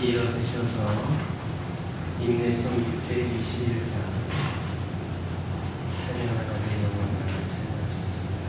다시 일어서셔서 인내송 621장 찬양하라 내 영혼아 찬양하시겠습니다.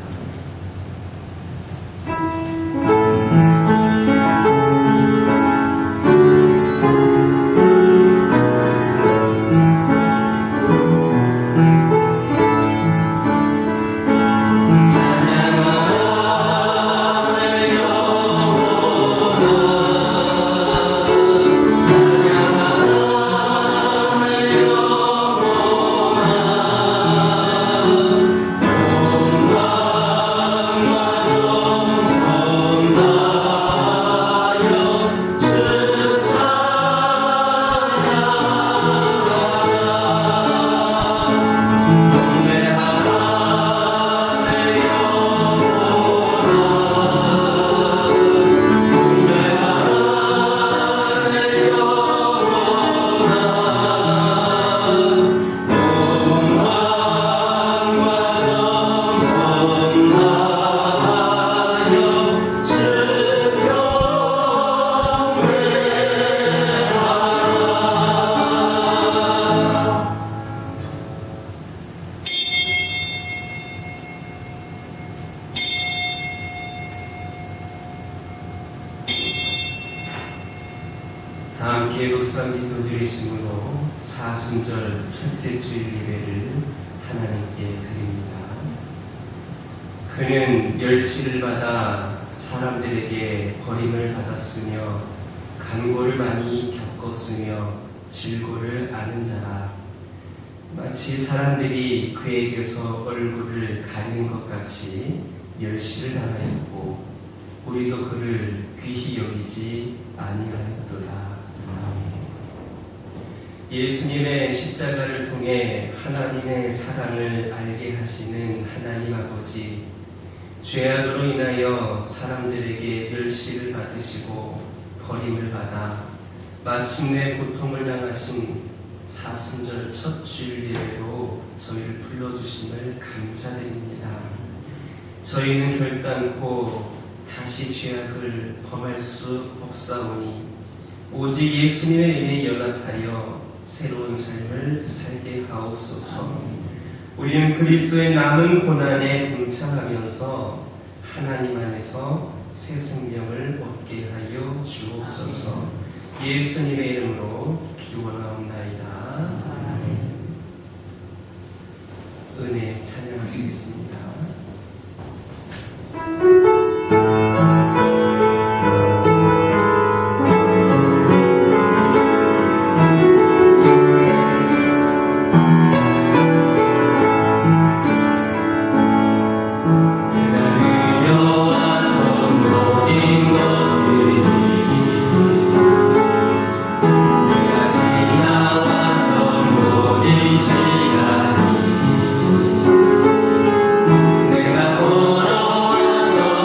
다 함께 목사님 기도드리심으로 사순절 첫째 주일 예배를 하나님께 드립니다. 그는 멸시를 받아 사람들에게 버림을 받았으며 간고를 많이 겪었으며 질고를 아는 자라. 마치 사람들이 그에게서 얼굴을 가리는 것 같이 멸시를 당하였고 우리도 그를 귀히 여기지 아니하였도다. 예수님의 십자가를 통해 하나님의 사랑을 알게 하시는 하나님 아버지, 죄악으로 인하여 사람들에게 멸시를 받으시고 버림을 받아 마침내 고통을 당하신 사순절 첫 주일 예배로 저희를 불러주심을 감사드립니다. 저희는 결단코 다시 죄악을 범할 수 없사오니 오직 예수님의 은혜에 연합하여 새로운 삶을 살게 하옵소서. 우리는 그리스도의 남은 고난에 동참하면서 하나님 안에서 새 생명을 얻게 하여 주옵소서. 예수님의 이름으로 기원하옵나이다. 아멘. 은혜 찬양하시겠습니다. 내가 걸어왔던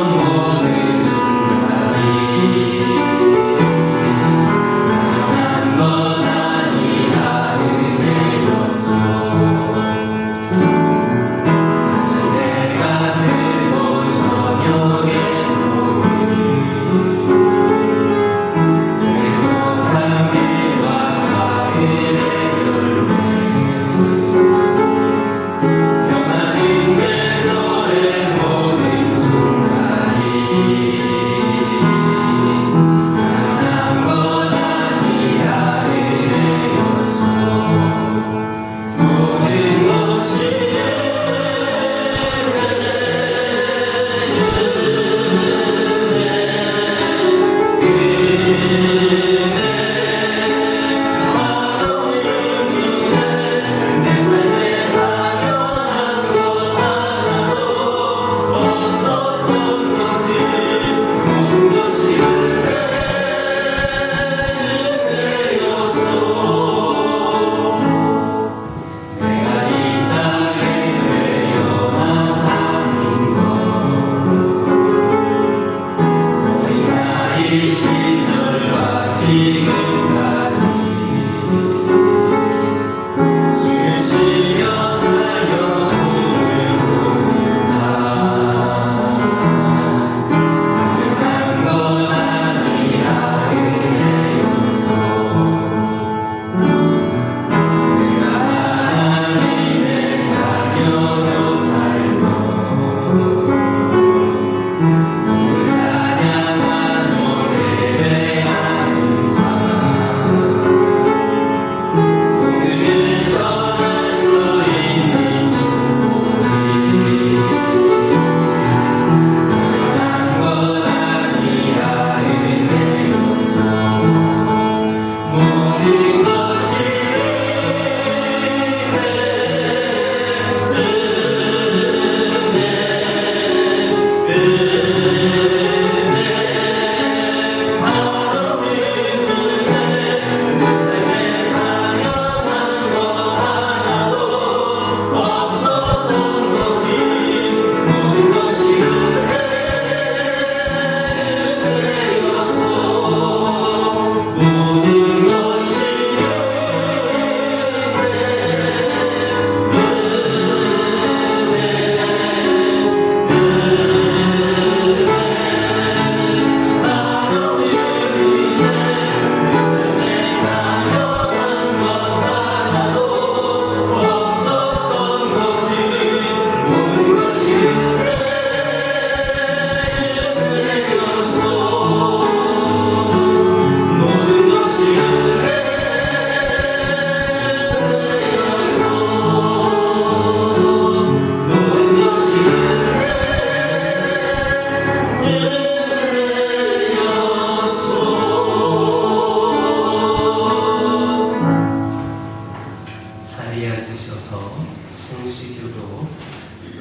성시교도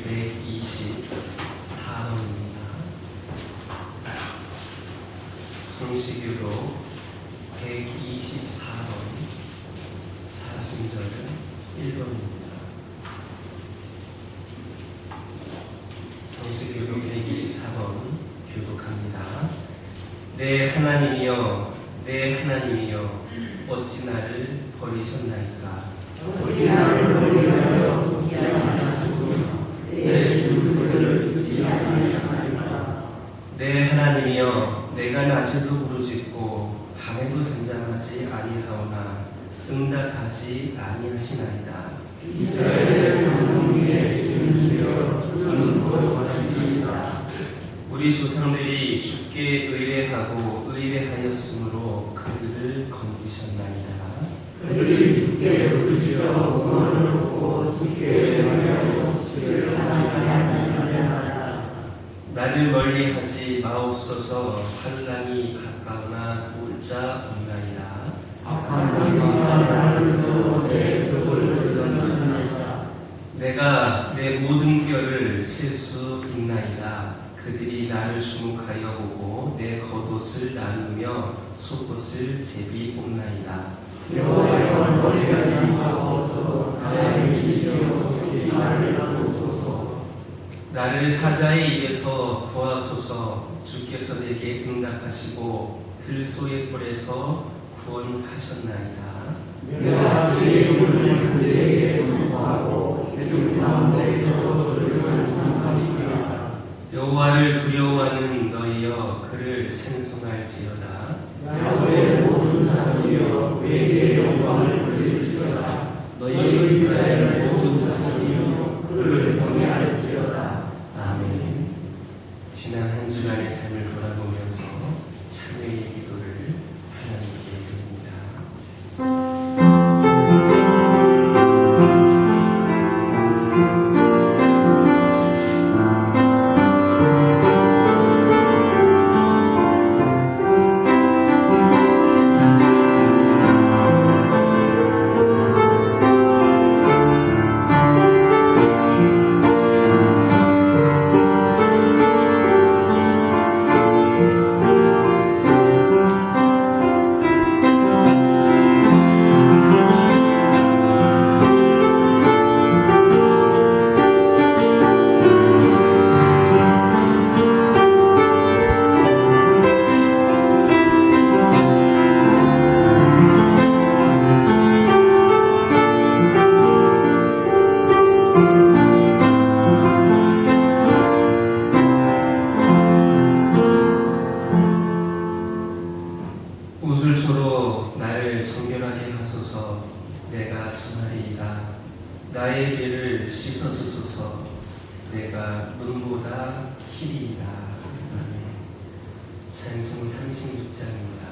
124번입니다. 성시교도 124번 사순절은 1번입니다. 성시교도 124번 교독합니다. 내 하나님이여, 내 하나님이여, 어찌 나를 버리셨나이까? 어찌 나를 버리하여 죽지 아니하시고 내 죽음을 주지 아니하셨나이까? 내 하나님이여, 내가 낮에도 부르짖고 밤에도 잠잠하지 아니하오나 응답하지 아니하시나이다. 이스라엘의 장성기에 주여 저는 곧 하시리이다. 우리 조상들이 주께 의뢰하고 의뢰하였으므로 그들을 건지셨나이다. 그들이 주께 부르짖어 구원을 얻고 주께 의뢰하여 주를 찬양하나이다. 나를 멀리하지 마옵소서. 환난이 가까우나 도울 자 없나이다. 악한 자가 나를 내 벽을 뜯어내나이다. 내가 내 모든 뼈를 셀 수 있나이다. 그들이 나를 주목하여 보고 내 겉옷을 나누며 속옷을 제비 뽑나이다. 여호와여 멀리하지 마옵소서. 나의 이시여 나를 도우소서. 나를 사자의 입에서 구하소서. 주께서 내게 응답하시고 들소의 뿔에서 구원하셨나이다. 내가 주의 이름을 그들에게 선포하고 주 가운데서 저를 찬송하리이다. 여호와를 두려워하는 너희여 그를 찬송할지어다. 야훼의 모든 자손이여 그에게 영광을 돌릴지어다. 너희 이스라엘의 모든 자손이여 그를 경외할지어다. 아멘. 지난 한 주간의 삶을 돌아보면서 찬양의 기도를 하나님께 드립니다. 우슬초로 나를 정결하게 하소서. 내가 청하리이다. 나의 죄를 씻어주소서. 내가 눈보다 희리이다. 아멘. 찬송 36장입니다.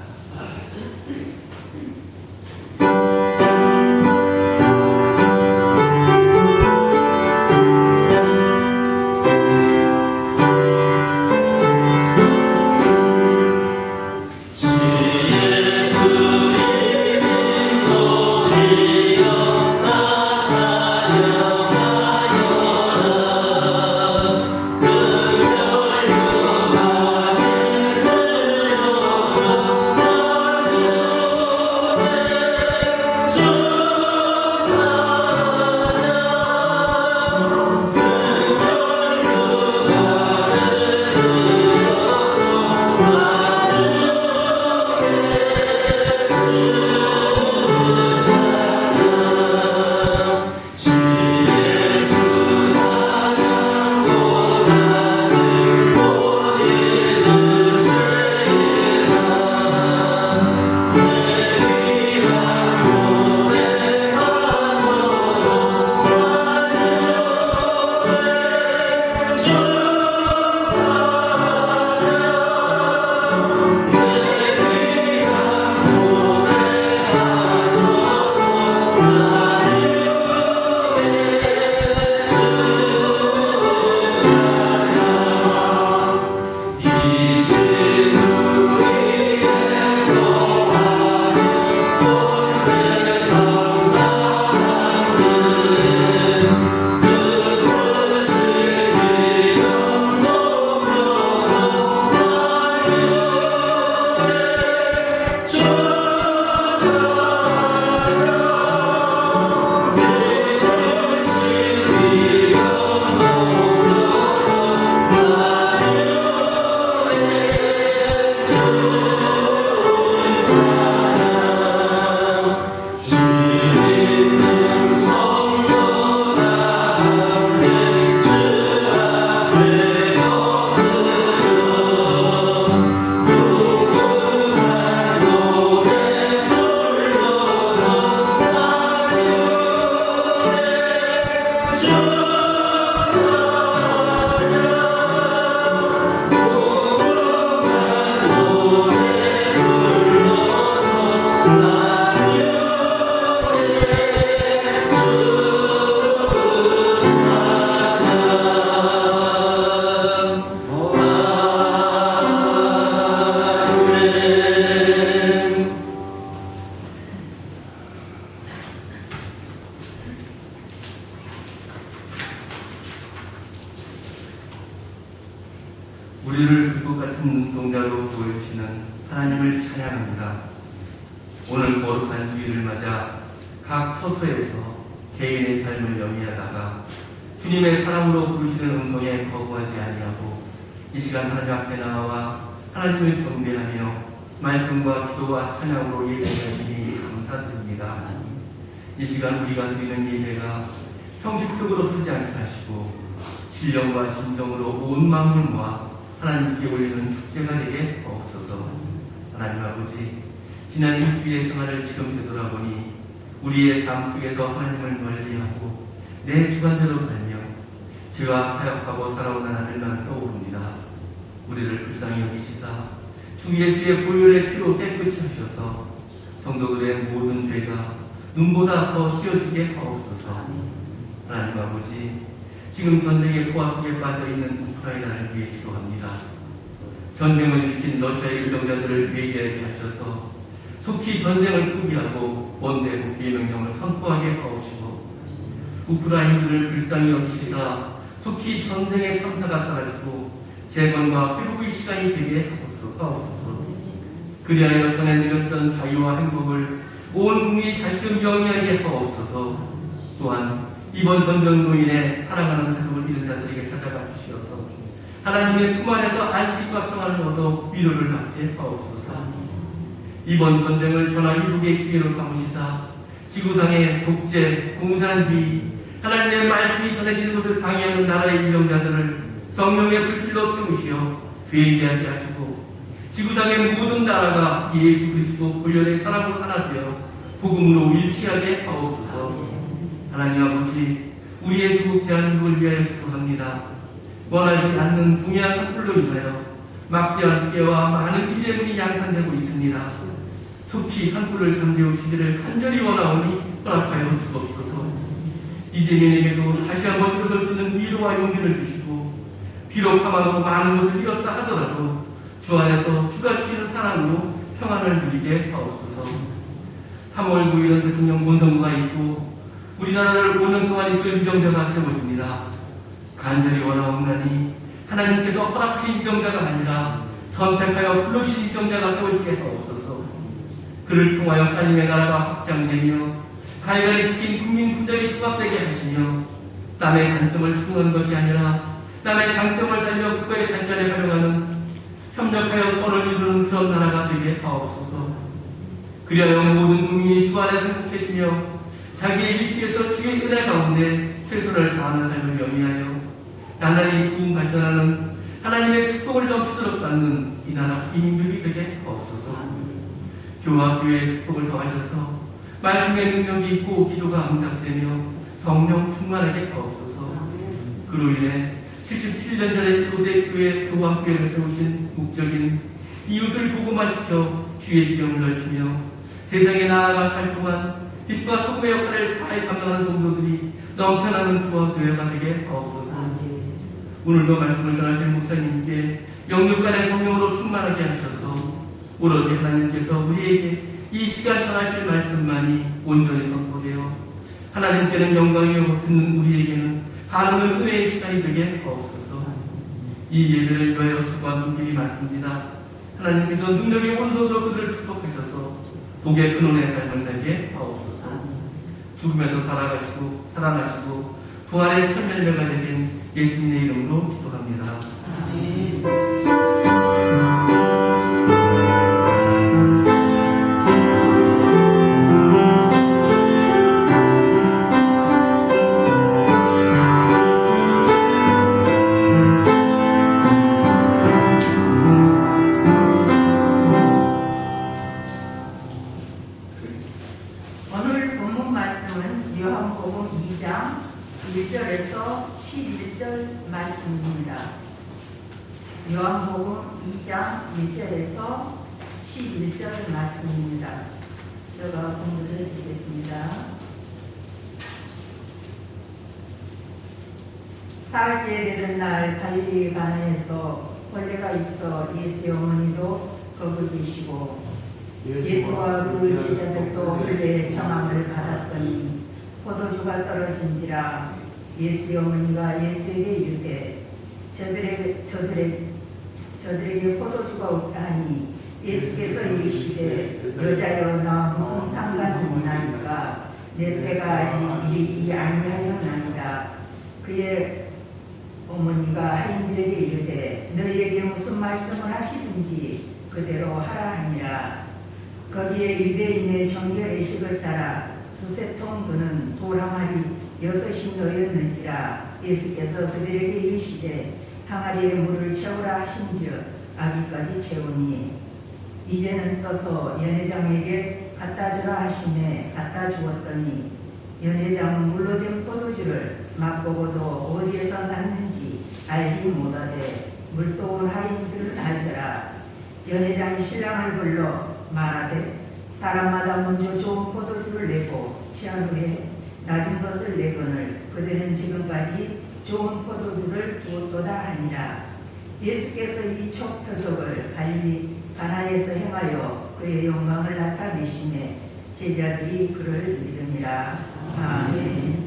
우리를 불꽃 같은 눈동자로 보여주시는 하나님을 찬양합니다. 오늘 거룩한 주일을 맞아 각 처소에서 개인의 삶을 영위하다가 주님의 사랑으로 부르시는 음성에 거부하지 아니하고 이 시간 하나님 앞에 나와 하나님을 경배하며 말씀과 기도와 찬양으로 예배하시니 감사드립니다. 이 시간 우리가 드리는 예배가 형식적으로 흐르지 않게 하시고 신령과 진정으로 온 마음을 모아 하나님께 올리는 축제가 되게 없어서 하나님 아버지, 지난 일주일의 생활을 지금 되돌아보니 우리의 삶 속에서 하나님을 멀리하고 내 주관대로 살며 죄와 타협하고 살아온 하나님만 떠오릅니다. 우리를 불쌍히 여기시사 주 예수의 보혈의 피로 깨끗이 하셔서 성도들의 모든 죄가 눈보다 더 휘어지게 하옵소서. 하나님 아버지, 지금 전쟁의 포화 속에 빠져있는 우크라이나를 위해 기도합니다. 전쟁을 일으킨 러시아의 유정자들을 회개하게 하셔서 속히 전쟁을 포기하고 원대 복귀의 명령을 선포하게 하옵시고 우크라이나들을 불쌍히 여기시사 속히 전쟁의 참사가 사라지고 재건과 회복의 시간이 되게 하옵소서. 그리하여 전해드렸던 자유와 행복을 온 국민이 다시금 영위하게 하옵소서. 또한 이번 전쟁으로 인해 사랑하는 가족을 잃은 자들에게 찾아가 주시어서 하나님의 품 안에서 안식과 평안을 얻어 위로를 받게 하옵소서. 이번 전쟁을 전하 이국의 기회로 삼으시사 지구상의 독재, 공산주의, 하나님의 말씀이 전해지는 것을 방해하는 나라의 위정자들을 성령의 불길로 태우시어 회개하게 하시고 지구상의 모든 나라가 예수 그리스도 보혈의 사람으로 하나 되어 복음으로 일치하게 하옵소서. 하나님 아버지, 우리의 조국 대한민국을 위하여 기도합니다. 원하지 않는 동해안 산불로 인하여 막대한 피해와 많은 피해문이 양산되고 있습니다. 속히 산불을 잠재우시기를 간절히 원하오니 허락하여 주옵소서. 이재민에게도 다시 한번 일어설 수 있는 위로와 용기를 주시고 비록 하마도 많은 것을 잃었다 하더라도 주 안에서 주가 주시는 사랑으로 평안을 누리게 하옵소서. 3월 9일은 대통령 본선거가 있고 우리나라를 5년 동안 이끌 위정자가 세워집니다. 간절히 원하옵나니 하나님께서 허락하신 위정자가 아니라 선택하여 불러주신 위정자가 세워지게 하옵소서. 그를 통하여 하나님의 나라가 확장되며 가해간에 지킨 국민 분열이 종합되게 하시며 남의 단점을 수긍하는 것이 아니라 남의 장점을 살려 국가의 단전에 활용하는 협력하여 선을 이루는 그런 나라가 되게 하옵소서. 그리하여 모든 국민이 주 안에서 행복해지며 자기의 위치에서 주의 은혜 가운데 최선을 다하는 삶을 영위하여 나날이 부흥 발전하는 하나님의 축복을 넘치도록 받는 이 나라 이민족이 되게 하옵소서. 교와 교회의 축복을 더하셔서 말씀의 능력이 있고 기도가 응답되며 성령 충만하게 하옵소서. 그로 인해 77년 전에 이곳에 교와 교회를 세우신 목적인 이웃을 복음화시켜 주의 지경을 넓히며 세상에 나아가 살 동안 빛과 소금의 역할을 잘 감당하는 성도들이 넘쳐나는 주와 교회가 되게 하옵소서. 오늘도 말씀을 전하실 목사님께 영육간의 성령으로 충만하게 하셔서 오로지 하나님께서 우리에게 이 시간 전하실 말씀만이 온전히 선포되어 하나님께는 영광이요 듣는 우리에게는 하나님의 은혜의 시간이 되게 하옵소서. 이 예배를 위하여 수고한 손길이 많습니다. 하나님께서 능력의 온손으로 그들을 축복하셔서 복의 근원의 삶을 살게 하옵소서. 죽음에서 살아가시고 사랑하시고 부활의 천멸매가 되신 예수님의 이름으로 기도합니다. 아멘. 오늘 본문 말씀은 요한복음 2장 1절에서 11절 말씀입니다. 요한복음 2장 1절에서 11절 말씀입니다. 제가 공부를 드리겠습니다. 사흘째 되던 날 갈릴리 가나에서 벌레가 있어 예수의 어머니도 거기 계시고 예수와 그 제자들도 벌레의 청함을 받았더니 포도주가 떨어진지라 예수의 어머니가 예수에게 이르되 저들의 저들에게 포도주가 없다 하니 예수께서 이르시되 여자여 나 무슨 상관이 있나이까 내 때가 아직 이르지 아니하였나이다. 그의 어머니가 하인들에게 이르되 너희에게 무슨 말씀을 하시든지 그대로 하라 하니라. 거기에 유대인의 정결의식을 따라 두세 통 드는 돌 항아리 6이 놓였는지라. 예수께서 그들에게 이르시되 항아리에 물을 채우라 하신즉 아기까지 채우니 이제는 떠서 연회장에게 갖다 주라 하시매 갖다 주었더니 연회장은 물로 된 포도주를 맛보고도 어디에서 났는지 알지 못하되 물도 온 하인들은 알더라. 연회장이 신랑을 불러 말하되 사람마다 먼저 좋은 포도주를 내고 취한 후에 낮은 것을 내거늘 그들은 지금까지 좋은 포도주를 두었도다 하니라. 예수께서 이 촉표적을 갈릴리 가나에서 행하여 그의 영광을 나타내시매 제자들이 그를 믿으니라. 아멘.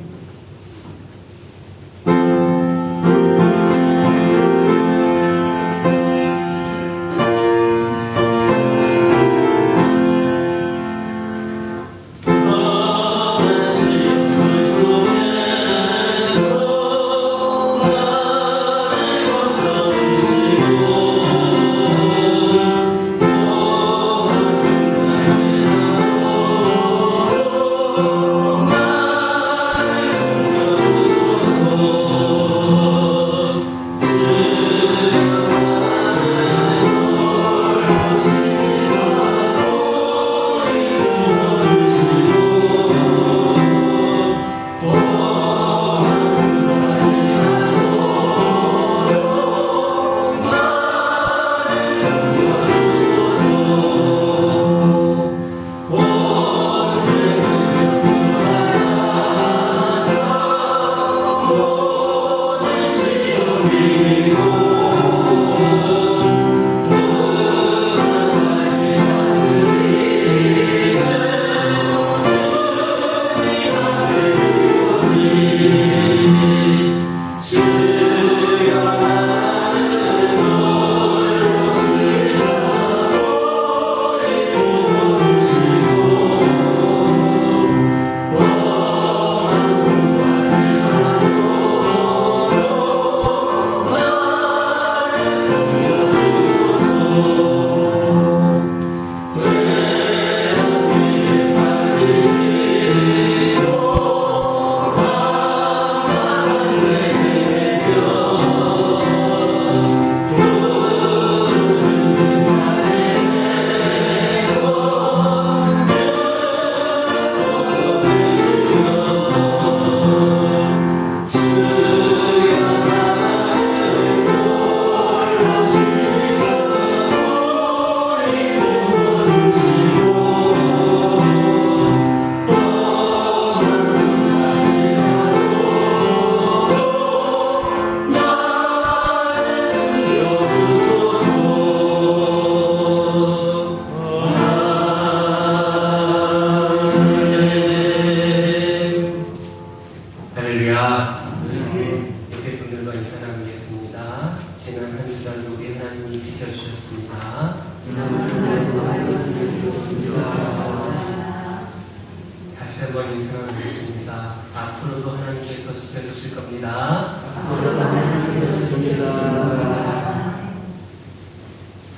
다시 한번 인사를 드리겠습니다. 앞으로도 하나님께서 지켜주실 겁니다.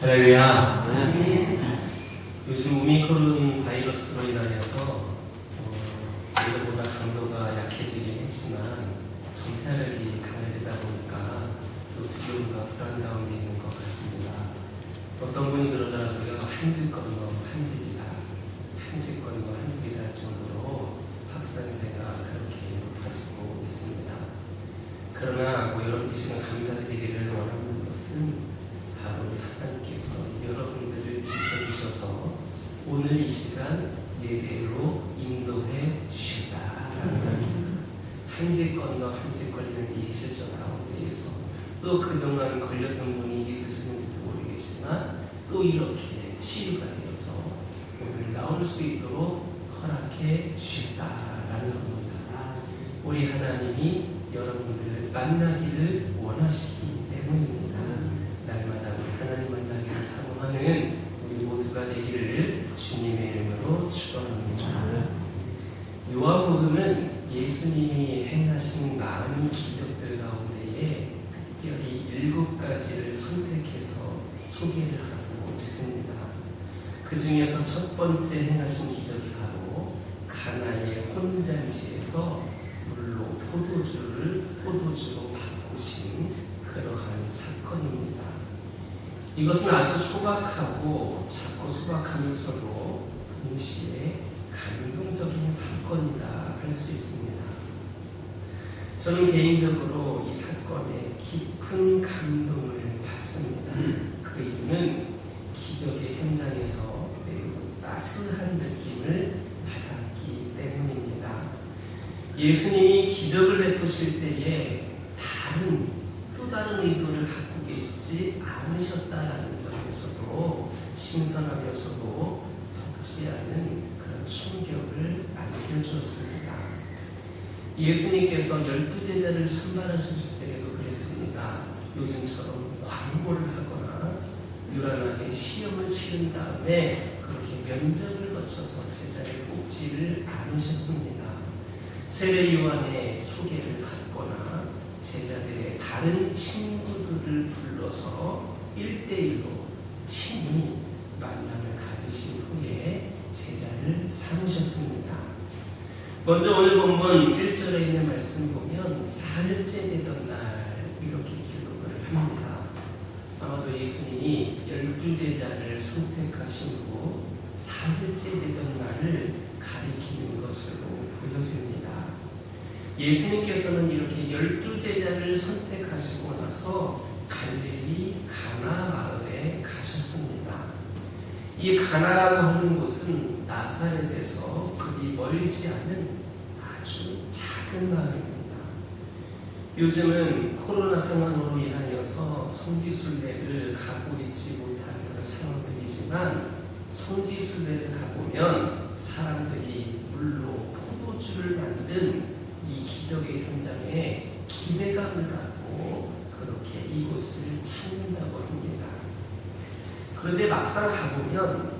할렐루야. 요즘 오미크론 바이러스로 인하여서 예전보다 강도가 약해지긴 했지만 전파력이 강해지다 보니까 또 두려움과 불안 가운데 있는 것 같습니다. 어떤 분이 그러더라고요. 한 집 건너 한 집이다. 한 집 건너 한 집이다 할 정도로 확산세가 그렇게 높아지고 있습니다. 그러나 여러분 이 시간 감사드리기를 원하는 것은 바로 우리 하나님께서 여러분들을 지켜주셔서 오늘 이 시간 예배로 인도해 주셨다라는 겁니다. 한 집 건너 한 집 걸리는 이 실정 가운데에서 또 그동안 걸렸던 분이 있으셨는지도 모르겠지만 또 이렇게 치유가 되어서 오늘 나올 수 있도록 허락해 주셨다라는 겁니다. 우리 하나님이 여러분들을 만나기를 원하시기 때문입니다. 날마다 우리 하나님 7가지를 선택해서 소개를 하고 있습니다. 그 중에서 첫 번째 행하신 기적이 바로 가나의 혼잔치에서 물로 포도주로 바꾸신 그러한 사건입니다. 이것은 아주 소박하고 작고 소박하면서도 동시에 감동적인 사건이다 할 수 있습니다. 저는 개인적으로 이 사건에 깊은 감동을 받습니다. 그 이유는 기적의 현장에서 매우 따스한 느낌을 받았기 때문입니다. 예수님이 기적을 베푸실 때에 또 다른 의도를 갖고 계시지 않으셨다라는 점에서도 신선하면서도 적지 않은 그런 충격을 안겨주었습니다. 예수님께서 12제자를 선발하셨을 때에도 그랬습니다. 요즘처럼 광고를 하거나 유란하게 시험을 치른 다음에 그렇게 면접을 거쳐서 제자를 뽑지를 않으셨습니다. 세례 요한의 소개를 받거나 제자들의 다른 친구들을 불러서 1대1로 친히 만남을 가지신 후에 제자를 삼으셨습니다. 먼저 오늘 본문 1절에 있는 말씀 보면 사흘째 되던 날 이렇게 기록을 합니다. 아마도 예수님이 12제자를 선택하신 후 사흘째 되던 날을 가리키는 것으로 보여집니다. 예수님께서는 이렇게 12제자를 선택하시고 나서 갈릴리 가나 마을에 가셨습니다. 이 가나라고 하는 곳은 나사렛에서 그리 멀지 않은 아주 작은 마을입니다. 요즘은 코로나 상황으로 인하여서 성지순례를 가고 있지 못한 그런 상황들이지만 성지순례를 가보면 사람들이 물로 포도주를 만든 이 기적의 현장에 기대감을 갖고 그렇게 이곳을 찾는다고 합니다. 그런데 막상 가보면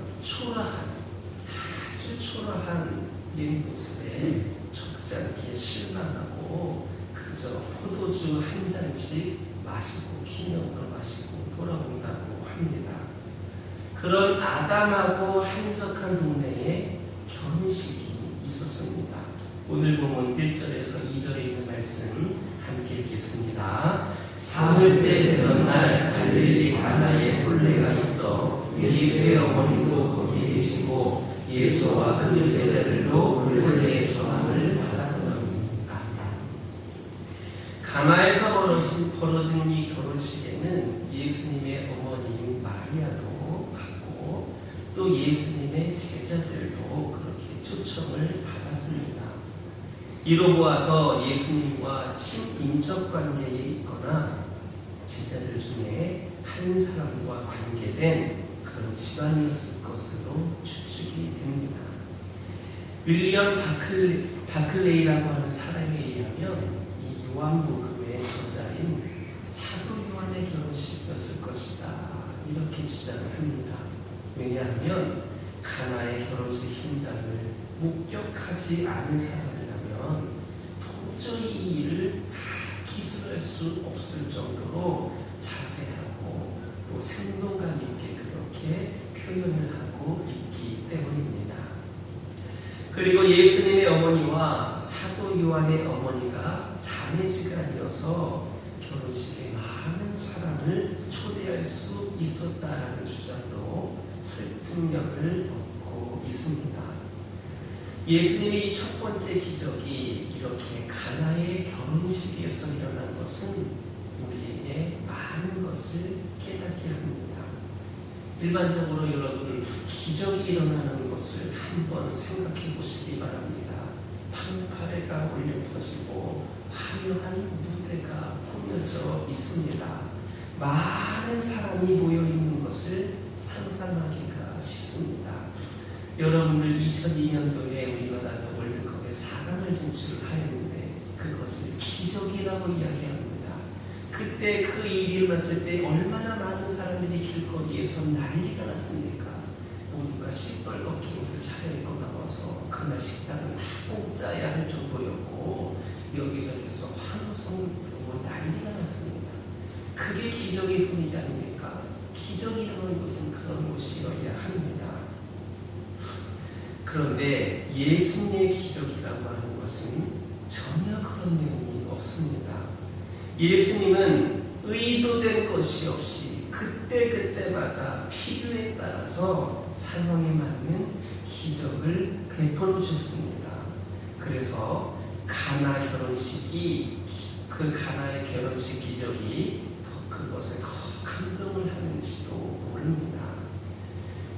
아주 초라한 옛 모습에 적잖게 실망하고 그저 포도주 한 잔씩 마시고 기념으로 마시고 돌아온다고 합니다. 그런 아담하고 한적한 동네에 결혼식이 있었습니다. 오늘 보면 1절에서 2절에 있는 말씀 함께 읽겠습니다. 사흘째 되던 날 갈릴리 가나에 혼례가 있어 예수의 어머니도 거기 계시고 예수와 그 제자들도 혼례의 전함을 받았더니 아멘. 가나에서 벌어진 이 결혼식에는 예수님의 어머니인 마리아도 갔고 또 예수님의 제자들도 그렇게 초청을 받았습니다. 이로 보아서 예수님과 친인척 관계에 있거나 제자들 중에 한 사람과 관계된 그런 집안이었을 것으로 추측이 됩니다. 윌리엄 바클레이라고 하는 사람에 의하면 이 요한복음의 저자인 사도 요한의 결혼식이었을 것이다 이렇게 주장을 합니다. 왜냐하면 가나의 결혼식 현장을 목격하지 않은 사람이라면 도저히 이 일을 다 기술할 수 없을 정도로 자세하고 또 생동감 있게 그렇게 표현을 하고 있기 때문입니다. 그리고 예수님의 어머니와 사도 요한의 어머니가 자매지간이어서 결혼식에 많은 사람을 초대할 수 있었다라는 주장도 설득력을 얻고 있습니다. 예수님의 첫 번째 기적이 이렇게 가나의 결혼식에서 일어난 것은 우리에게 많은 것을 깨닫게 합니다. 일반적으로 여러분 기적이 일어나는 것을 한번 생각해 보시기 바랍니다. 판파레가 울려 퍼지고 화려한 무대가 꾸며져 있습니다. 많은 사람이 모여 있는 것을 상상하기가 쉽습니다. 여러분들 2002년도에 우리나라가 월드컵에 4강을 진출하였는데 그것을 기적이라고 이야기합니다. 그때 그 일이 일어났을 때 얼마나 많은 사람들이 길거리에서 난리가 났습니까? 모두가 시뻘겋게 옷을 차려입고 나와서 그날 식당은 다 공짜야 할 정도였고 여기저기서 환호성 부르고 난리가 났습니다. 그게 그게 기적의 분위기 아닙니까? 기적이라는 것은 그런 것이어야 합니다. 그런데 예수님의 기적이라고 하는 것은 전혀 그런 면이 없습니다. 예수님은 의도된 것이 없이 그때그때마다 필요에 따라서 상황에 맞는 기적을 베풀어 주셨습니다. 그래서 가나 결혼식이 그 가나의 결혼식 기적이 그것에 더 감동을 하는지도 모릅니다.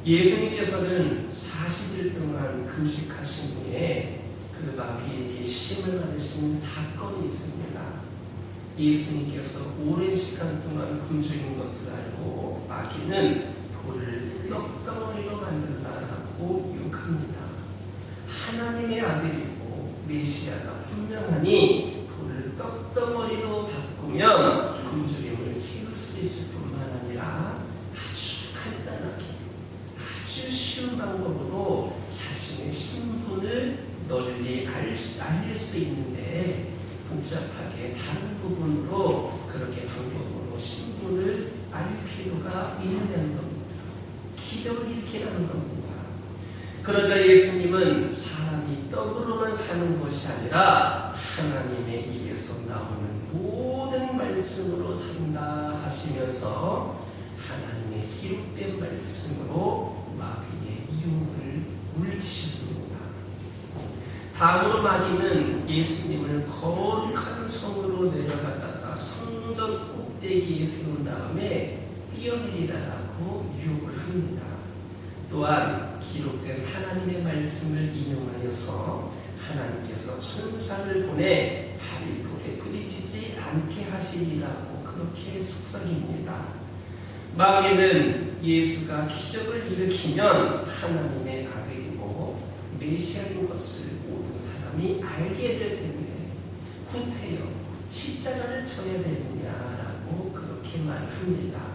예수님께서는 40일 동안 금식하신 후에 그 마귀에게 시험을 받으신 사건이 있습니다. 예수님께서 오랜 시간 동안 굶주린 것을 알고 마귀는 돌을 떡덩어리로 만들라라고 욕합니다. 하나님의 아들이고 메시아가 분명하니 돌을 떡덩어리로 바꾸면 굶주림을 채울 수 있을 뿐만 아니라 아주 간단하게 아주 쉬운 방법으로 자신의 신분을 널리 알릴 수 있는데 복잡하게 다른 부분으로 그렇게 방법으로 신분을 알릴 필요가 있는 겁니다. 기적을 일으키라는 겁니다. 그러자 예수님은 사람이 떡으로만 사는 것이 아니라 하나님의 입에서 나오는 모든 말씀으로 산다 하시면서 하나님의 기록된 말씀으로 마귀의 유혹을 물리치셨습니다. 다음으로 마귀는 예수님을 거룩한 성으로 내려가다가 성전 꼭대기에 세운 다음에 뛰어내리라고 유혹을 합니다. 또한 기록된 하나님의 말씀을 인용하여서 하나님께서 천사를 보내 발이 돌에 부딪히지 않게 하시리라고 그렇게 속삭입니다. 마귀는 예수가 기적을 일으키면 하나님의 아들이고 메시아인 것을 모든 사람이 알게 될 텐데 구태여 십자가를 져야 되느냐라고 그렇게 말합니다.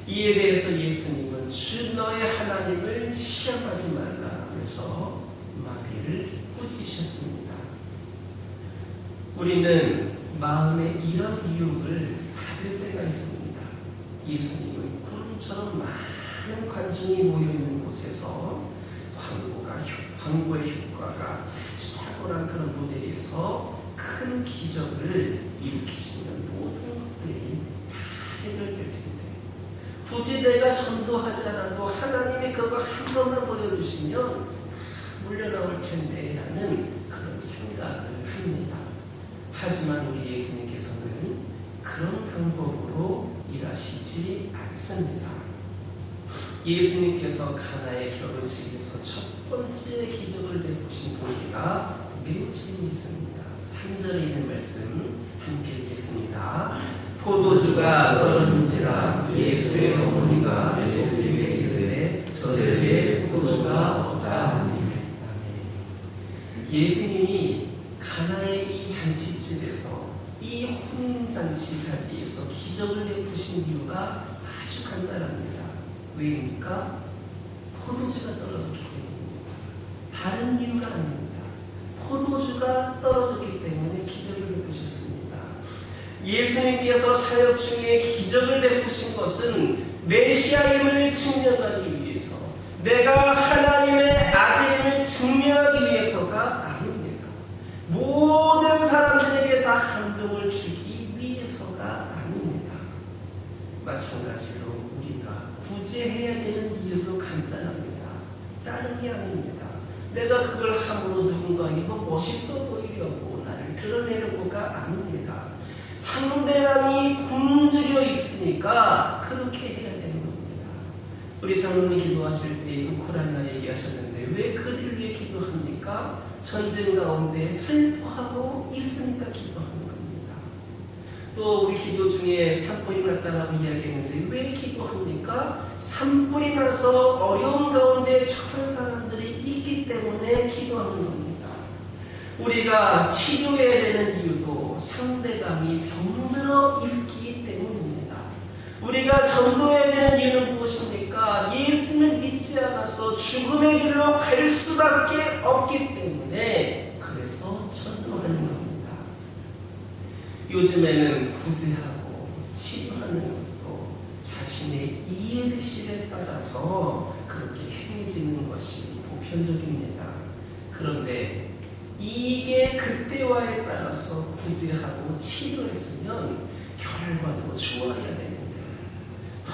이에 대해서 예수님은 주 너의 하나님을 시험하지 말라 하면서 마귀를 꾸짖으셨습니다. 우리는 마음에 이런 유혹을 받을 때가 있습니다. 예수님은 구름처럼 많은 관중이 모여있는 곳에서 광고의 효과가 아주 탁월한 그런 무대에서 큰 기적을 일으키시면 모든 것들이 다 해결될 텐데 굳이 내가 전도하지 않아도 하나님이 그거 한 번만 보여주시면 물려나올 텐데 라는 그런 생각을 합니다. 하지만 우리 예수님께서는 그런 방법으로 일하시지 않습니다. 예수님께서 가나의 결혼식에서 첫 번째 기적을 베푸신 동기가 매우 재미있습니다. 3절에 있는 말씀 함께 읽겠습니다. 포도주가 떨어진지라 예수의 어머니가 예수님에게 이르되 저들에게 포도주가 없다 하니. 예수님이 가나의 이 잔치집에서 이 혼잔치 자리에서 기적을 베푸신 이유가 아주 간단합니다. 왜입니까? 포도주가 떨어졌기 때문입니다. 다른 이유가 아닙니다. 포도주가 떨어졌기 때문에 기적을 베푸셨습니다. 예수님께서 사역 중에 기적을 베푸신 것은 메시아임을 증명하기 위해서, 내가 하나님의 아들임을 증명하기 위해서가 아닙니다. 모든 사람들에게 다 감동을 주기 위해서가 아닙니다. 마찬가지로 우리가 구제해야 되는 이유도 간단합니다. 다른 게 아닙니다. 내가 그걸 함으로 누군가에게 멋있어 보이려고 나를 드러내려고가 아닙니다. 상대방이 굶주려 있으니까 그렇게 해야 되는 겁니다. 우리 장로님 기도하실 때 우크라이나 얘기하셨는데 왜 그들 위해 기도합니까? 전쟁 가운데 슬퍼하고 있으니까 기도하는 겁니다. 또 우리 기도 중에 산불이 났다라고 이야기했는데 왜 기도합니까? 산불이 나서 어려운 가운데 처한 사람들이 있기 때문에 기도하는 겁니다. 우리가 치료해야 되는 이유도 상대방이 병들어 있기 때문입니다. 우리가 전도해야 되는 이유는 무엇입니까? 예수를 믿지 않아서 죽음의 길로 갈 수밖에 없기 때문에 그래서 전도하는 겁니다. 요즘에는 구제하고 치료하는 행하는 것도 자신의 이해득실에 따라서 그렇게 행해지는 것이 보편적입니다. 그런데 이게 그때와에 따라서 구제하고 치료했으면 결과도 좋아야 되는데 더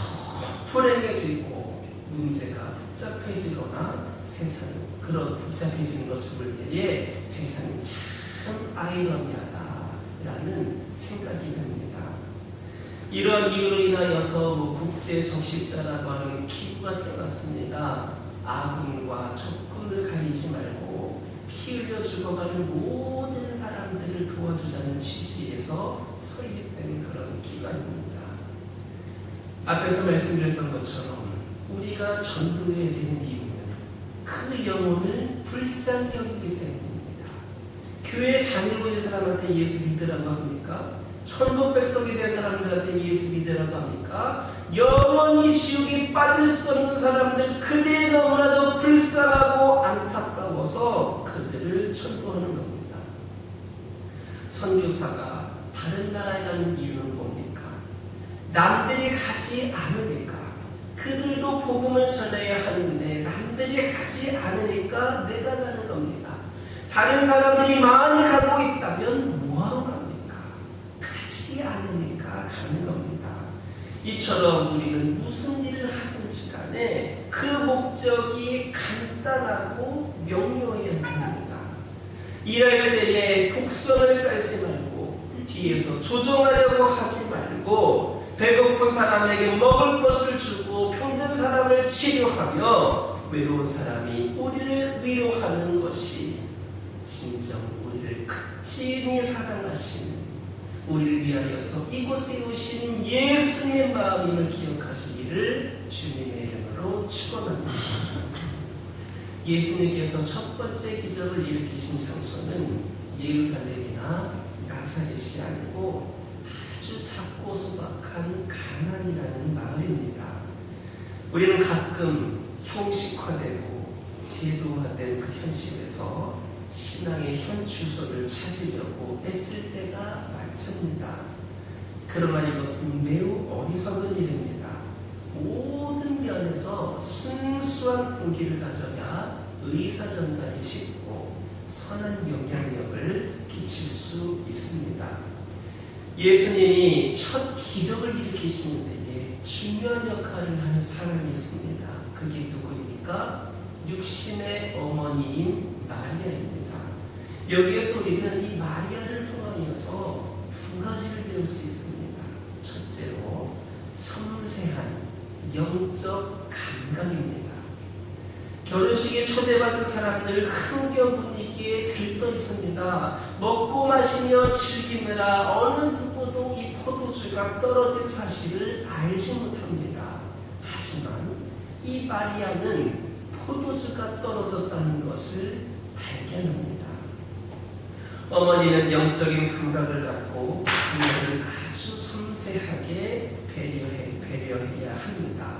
불행해지고 문제가 복잡해지거나 세상이 그런 복잡해지는 것을 볼 때에 세상이 참 아이러니하다라는 생각이 듭니다. 이런 이유로 인하여서 국제 적십자라고 하는 기구가 태어났습니다. 아군과 적군을 가리지 말고 피 흘려 죽어가는 모든 사람들을 도와주자는 취지에서 설립된 그런 기관입니다. 앞에서 말씀드렸던 것처럼 우리가 전도해야 되는 이유는 그 영혼을 불쌍히 여기기 때문입니다. 교회에 다니고 있는 사람한테 예수 믿으라고 합니까? 천국 백성이 된 사람들한테 예수 믿으라고 합니까? 영원히 지옥에 빠질 수 없는 사람들, 그들이 너무나도 불쌍하고 안타까워서 그들을 전도하는 겁니다. 선교사가 다른 나라에 가는 이유는 뭡니까? 남들이 가지 않으니까. 그들도 복음을 전해야 하는데 남들이 가지 않으니까 내가 가는 겁니다. 다른 사람들이 많이 가고 있다면 뭐하러 갑니까? 가지 않으니까 가는 겁니다. 이처럼 우리는 무슨 일을 하든지 간에 그 목적이 간단하고 명료해야 합니다. 일할 때에 독선을 깔지 말고 뒤에서 조종하려고 하지 말고 배고픈 사람에게 먹을 것을 주고 병든 사람을 치료하며 외로운 사람이 우리를 위로하는 것이 진정 우리를 극진히 사랑하시는 우리를 위하여서 이곳에 오신 예수님의 마음임을 기억하시기를 주님의 이름으로 축원합니다. 예수님께서 첫 번째 기적을 일으키신 장소는 예루살렘이나 나사렛이 아니고 아주 작고 소박한 가나안이라는 마을입니다. 우리는 가끔 형식화되고 제도화된 그 현실에서 신앙의 현 주소를 찾으려고 애쓸 때가 많습니다. 그러나 이것은 매우 어리석은 일입니다. 모든 면에서 순수한 동기를 가져야 의사 전달이 쉽고 선한 영향력을 끼칠 수 있습니다. 예수님이 첫 기적을 일으키시는 데에 중요한 역할을 하는 사람이 있습니다. 그게 누구입니까? 육신의 어머니인 마리아입니다. 여기에서 우리는 이 마리아를 통하여서 두 가지를 배울 수 있습니다. 첫째로 섬세한 영적 감각입니다. 결혼식에 초대받은 사람들 흥겨 분위기에 들떠 있습니다. 먹고 마시며 즐기느라 어느 누구도 이 포도주가 떨어진 사실을 알지 못합니다. 하지만 이 마리아는 포도주가 떨어졌다는 것을 발견합니다. 어머니는 영적인 감각을 갖고 자녀를 아주 섬세하게 배려해야 합니다.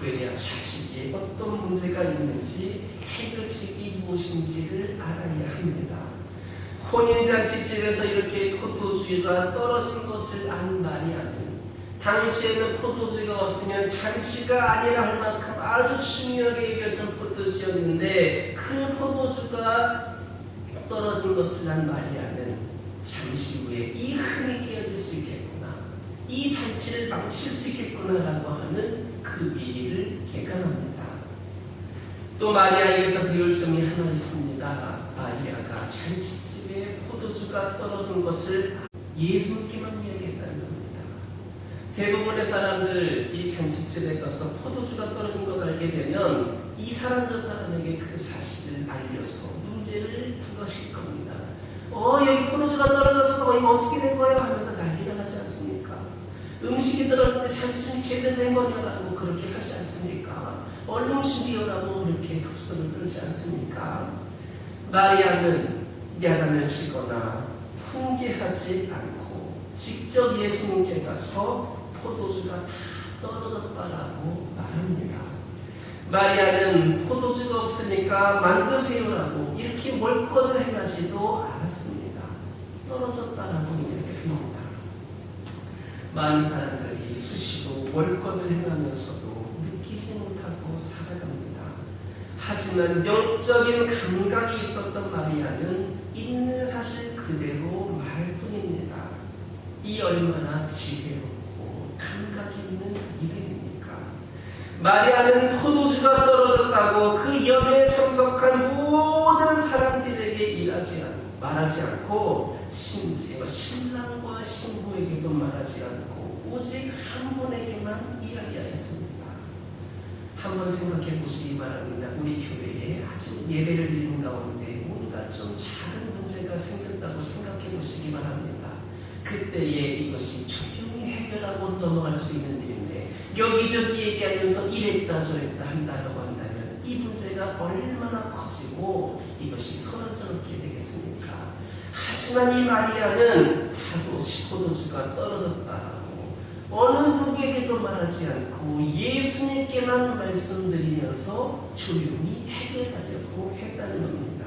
왜냐 자식이 어떤 문제가 있는지 해결책이 무엇인지를 알아야 합니다. 혼인잔치집에서 이렇게 포도주가 떨어진 것을 안 마리아는 당시에는 포도주가 없으면 잔치가 아니라 할 만큼 아주 중요하게 여겼던 포도주였는데 그 포도주가 떨어진 것을 안 마리아는 잠시 후에 이 흥이 깨어질 수 있겠구나, 이 잔치를 망칠 수 있겠구나라고 하는 그 미리를 개간합니다. 또 마리아에게서 배울 점이 하나 있습니다. 마리아가 잔치집에 포도주가 떨어진 것을 예수님께만 이야기했다는 겁니다. 대부분의 사람들 이 잔치집에 가서 포도주가 떨어진 것을 알게 되면 이 사람 저 사람에게 그 사실을 알려서 문제를 부과실 겁니다. 여기 포도주가 떨어졌어. 이거 어떻게 된 거야? 하면서 난리가 나지 않습니까? 음식이 들었는데 잔치 제대로 된 거냐라고 그렇게 하지 않습니까? 얼른 준비하라고 이렇게 독서를 들지 않습니까? 마리아는 야단을 치거나 훈계하지 않고 직접 예수님께 가서 포도주가 다 떨어졌다라고 말합니다. 마리아는 포도주가 없으니까 만드세요라고 이렇게 몰권을 해가지도 않았습니다. 떨어졌다라고 이야기합니다. 많은 사람들이 그들이 수시로 월권을 행하면서도 느끼지 못하고 살아갑니다. 하지만 영적인 감각이 있었던 마리아는 있는 사실 그대로 말 뿐입니다. 이 얼마나 지혜롭고 감각이 있는 믿음입니까? 마리아는 포도주가 떨어졌다고 그 연애에 참석한 모든 사람들에게 말하지 않고 심지어 신랑과 신부에게도 말하지 않고 오직 한 분에게만 이야기하였습니다. 한번 생각해 보시기 바랍니다. 우리 교회에 아주 예배를 드리는 가운데 뭔가 좀 작은 문제가 생겼다고 생각해 보시기 바랍니다. 그때에 이것이 조용히 해결하고 넘어갈 수 있는 일인데 여기저기 얘기하면서 이랬다 저랬다 한다고 한다면 이 문제가 얼마나 커지고 이것이 소란스럽게 되겠습니까? 하지만 이 마리아는 바로 포도주가 떨어졌다고 어느 누구에게도 말하지 않고 예수님께만 말씀드리면서 조용히 해결하려고 했다는 겁니다.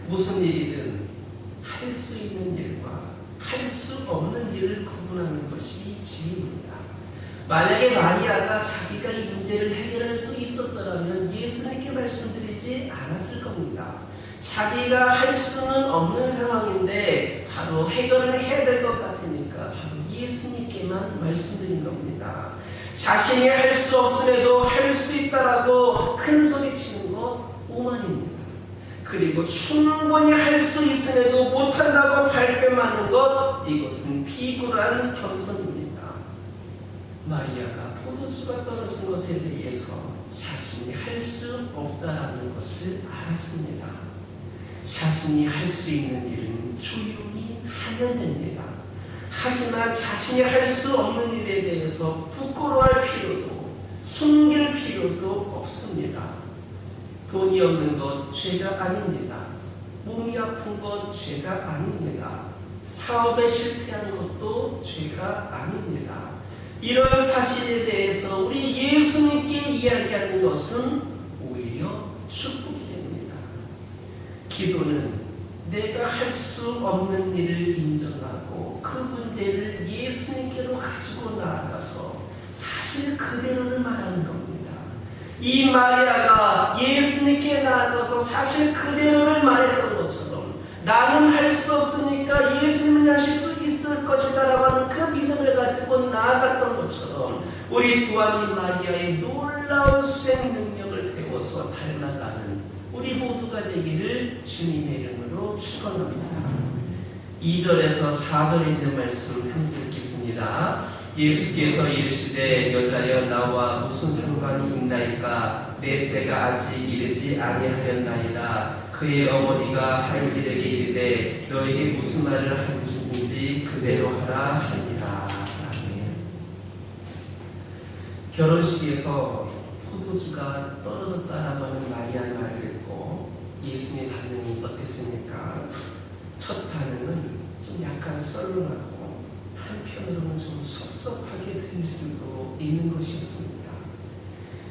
무슨 일이든 할 수 있는 일과 할 수 없는 일을 구분하는 것이 지혜입니다. 만약에 마리아가 자기가 이 문제를 해결할 수 있었더라면 예수님께 말씀드리지 않았을 겁니다. 자기가 할 수는 없는 상황인데 바로 해결을 해야 될 것 같으니까 바로 예수님께만 말씀드린 겁니다. 자신이 할 수 없음에도 할 수 있다라고 큰 소리 치는 것 오만입니다. 그리고 충분히 할 수 있음에도 못한다고 발뺌하는 것 이것은 비굴한 겸손입니다. 마리아가 포도주가 떨어진 것에 대해서 자신이 할 수 없다라는 것을 알았습니다. 자신이 할 수 있는 일은 조용히 하면 됩니다. 하지만 자신이 할 수 없는 일에 대해서 부끄러워할 필요도 숨길 필요도 없습니다. 돈이 없는 것 죄가 아닙니다. 몸이 아픈 것 죄가 아닙니다. 사업에 실패한 것도 죄가 아닙니다. 이런 사실에 대해서 우리 예수님께 이야기하는 것은 오히려 축복이 됩니다. 기도는 내가 할 수 없는 일을 인정하고 그 문제를 예수님께로 가지고 나아가서 사실 그대로를 말하는 겁니다. 이 마리아가 예수님께 나아가서 사실 그대로를 말했던 것처럼 나는 할 수 없으니까 예수님을 하실 수 있을 것이다 라고 하는 그 믿음을 가지고 나아갔던 것처럼 우리 또한 이 마리아의 놀라운 수행 능력을 배워서 닮아가는 우리 모두가 되기를 주님의 이름으로 축원합니다. 2절에서 4절에 있는 말씀 함께 읽겠습니다. 예수께서 이르시되 여자여 나와 무슨 상관이 있나이까 내 때가 아직 이르지 아니하였나이다. 그의 어머니가 하인들에게 이르되 너에게 무슨 말을 하시는지 그대로 하라 하니라. 아멘. 결혼식에서 포도주가 떨어졌다라고 하는 마리아의 말을 듣고 예수님의 반응이 어땠습니까? 첫 반응은 좀 약간 썰렁하고 한편으로는 좀 섭섭하게 들릴 수도 있는 것이었습니다.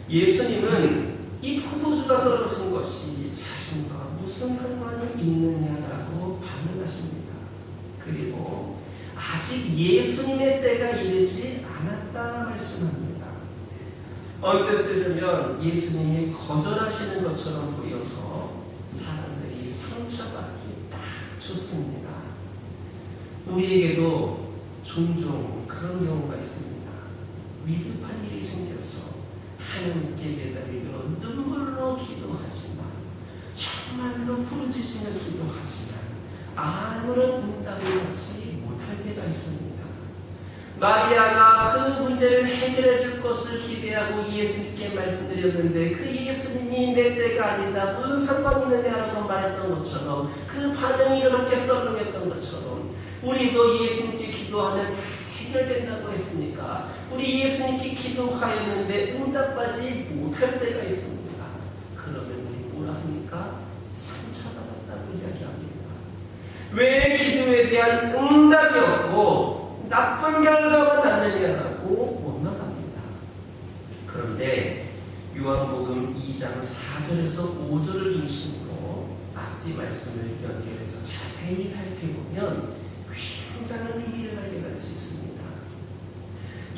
예수님은 이 포도주가 떨어진 것이 자신과 무슨 상관이 있느냐라고 반응하십니다. 그리고 아직 예수님의 때가 이르지 않았다 말씀합니다. 언뜻 들으면 예수님이 거절하시는 것처럼 보여서 사람들이 상처받기 딱 좋습니다. 우리에게도 종종 그런 경우가 있습니다. 위급한 일이 생겨서 하나님께 매달려 눈물로 기도하지만 정말로 부르짖으며 기도하지만 아무런 응답을 받지 못할 때가 있습니다. 마리아가 그 문제를 해결해 줄 것을 기대하고 예수님께 말씀드렸는데 그 예수님이 내 때가 아니다 무슨 상관이 있느냐라고 말했던 것처럼 그 반응이 그렇게 썰렁했던 것처럼 우리도 예수님께 기도하면 해결된다고 했으니까 우리 예수님께 기도하였는데 응답받지 못할 때가 있습니다. 그러면 우리 뭐라 합니까? 상처받았다고 이야기합니다. 왜 기도에 대한 응답이 없고 나쁜 결과가 났느냐라고 원망합니다. 그런데 요한복음 2장 4절에서 5절을 중심으로 앞뒤 말씀을 연결해서 자세히 살펴보면 굉장한 의미를 발견할 수 있습니다.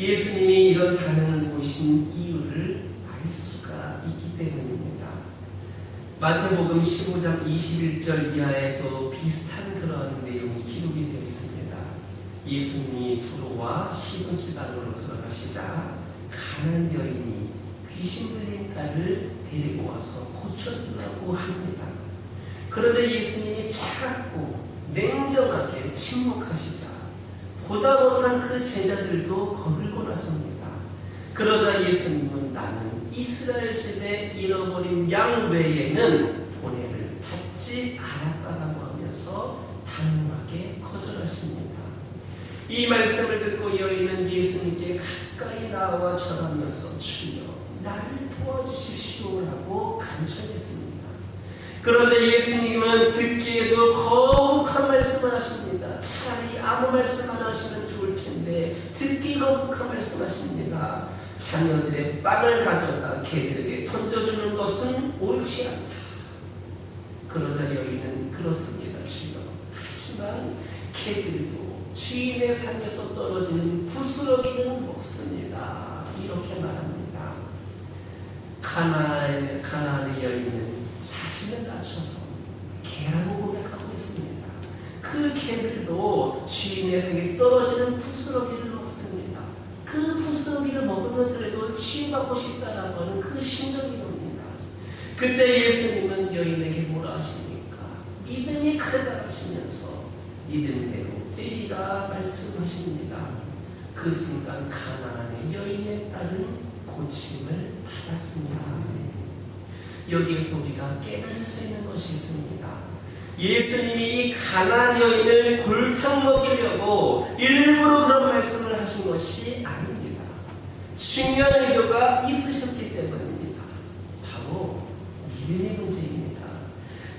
예수님이 이런 반응을 보이신 이유를 알 수가 있기 때문입니다. 마태복음 15장 21절 이하에서 비슷한 그런 내용이 기록이 되어 있습니다. 예수님이 두로와 시돈 지방으로 들어가시자 가난한 여인이 귀신 들린 딸을 데리고 와서 고쳐주려고 합니다. 그런데 예수님이 차갑고 냉정하게 침묵하시자 보다 못한 그 제자들도 거들고 나섭니다. 그러자 예수님은 나는 이스라엘 집에 잃어버린 양 외에는 보내를 받지 않았다라고 하면서 단호하게 거절하십니다. 이 말씀을 듣고 여인은 예수님께 가까이 나와 절하면서 주여 나를 도와주십시오라고 간청했습니다. 그런데 예수님은 듣기에도 거북한 말씀을 하십니다. 차라리 아무 말씀 안 하시면 좋을 텐데 듣기 거북한 말씀하십니다. 자녀들의 빵을 가져다 개들에게 던져주는 것은 옳지 않다. 그러자 여인은 그렇습니다. 주여. 하지만 개들도 주인의 상에서 떨어지는 부스러기는 먹습니다. 이렇게 말합니다. 가나안의 여인은 자신을 낮춰서 개라고 고백하고 있습니다. 그 개들도 주인의 상에 떨어지는 부스러기를 먹습니다. 그 부스러기를 먹으면서라도 치유받고 싶다라고 하는 그 심정이 옵니다. 그때 예수님은 여인에게 뭐라 하십니까? 믿음이 크다 하시면서 믿음대로 되리라 말씀하십니다. 그 순간 가나안의 여인의 딸은 고침을 받았습니다. 여기에서 우리가 깨달을 수 있는 것이 있습니다. 예수님이 이 가나안 여인을 골탕 먹이려고 일부러 그런 말씀을 하신 것이 아닙니다. 중요한 의도가 있으셨기 때문입니다. 바로 믿음의 문제입니다.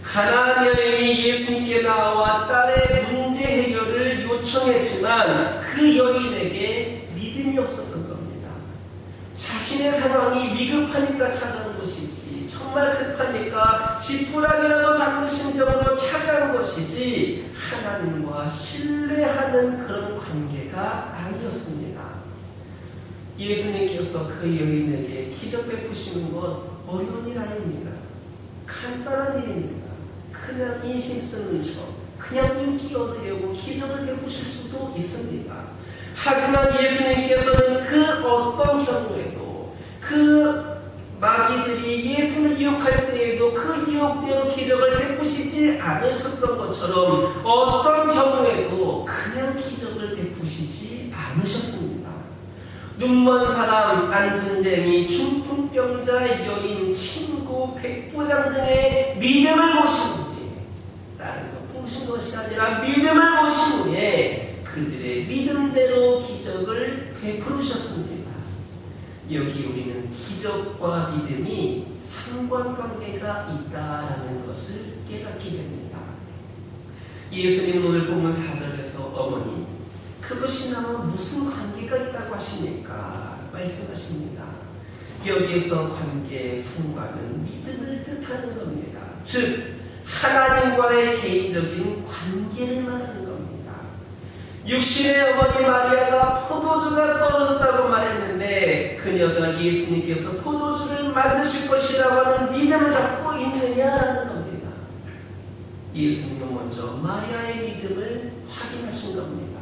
가나안 여인이 예수님께 나와 딸의 문제 해결을 요청했지만 그 여인에게 믿음이 없었던 겁니다. 자신의 상황이 위급하니까 찾아온 것이지 정말 급하니까 지푸라기라도 잡는 심정으로 찾아온 것이지 하나님과 신뢰하는 그런 관계가 아니었습니다. 예수님께서 그 여인에게 기적 베푸시는 것 어려운 일 아닙니다. 간단한 일입니다. 그냥 인심 쓰는 척, 그냥 인기 얻으려고 기적을 베푸실 수도 있습니다. 하지만 예수님께서는 그 어떤 경우에도 그 마귀들이 예수를 유혹할 때에도 그 유혹대로 기적을 베푸시지 않으셨던 것처럼 어떤 경우에도 그냥 기적을 베푸시지 않으셨습니다. 눈먼 사람, 안진뱅이, 중풍병자, 여인, 친구, 백부장 등의 믿음을 보신 후에 다른 것 보신 것이 아니라 믿음을 보신 후에 그들의 믿음대로 기적을 베푸셨습니다. 여기 우리는 기적과 믿음이 상관관계가 있다라는 것을 깨닫게 됩니다. 예수님 오늘 본문 4절에서 어머니 그것이 나와 무슨 관계가 있다고 하십니까? 말씀하십니다. 여기에서 관계, 상관은 믿음을 뜻하는 겁니다. 즉 하나님과의 개인적인 관계를 말하는 겁니다. 육신의 어머니 마리아가 포도주가 떨어졌다고 말했는데 그녀가 예수님께서 포도주를 만드실 것이라고 하는 믿음을 갖고 있느냐라는 겁니다. 예수님은 먼저 마리아의 믿음을 확인하신 겁니다.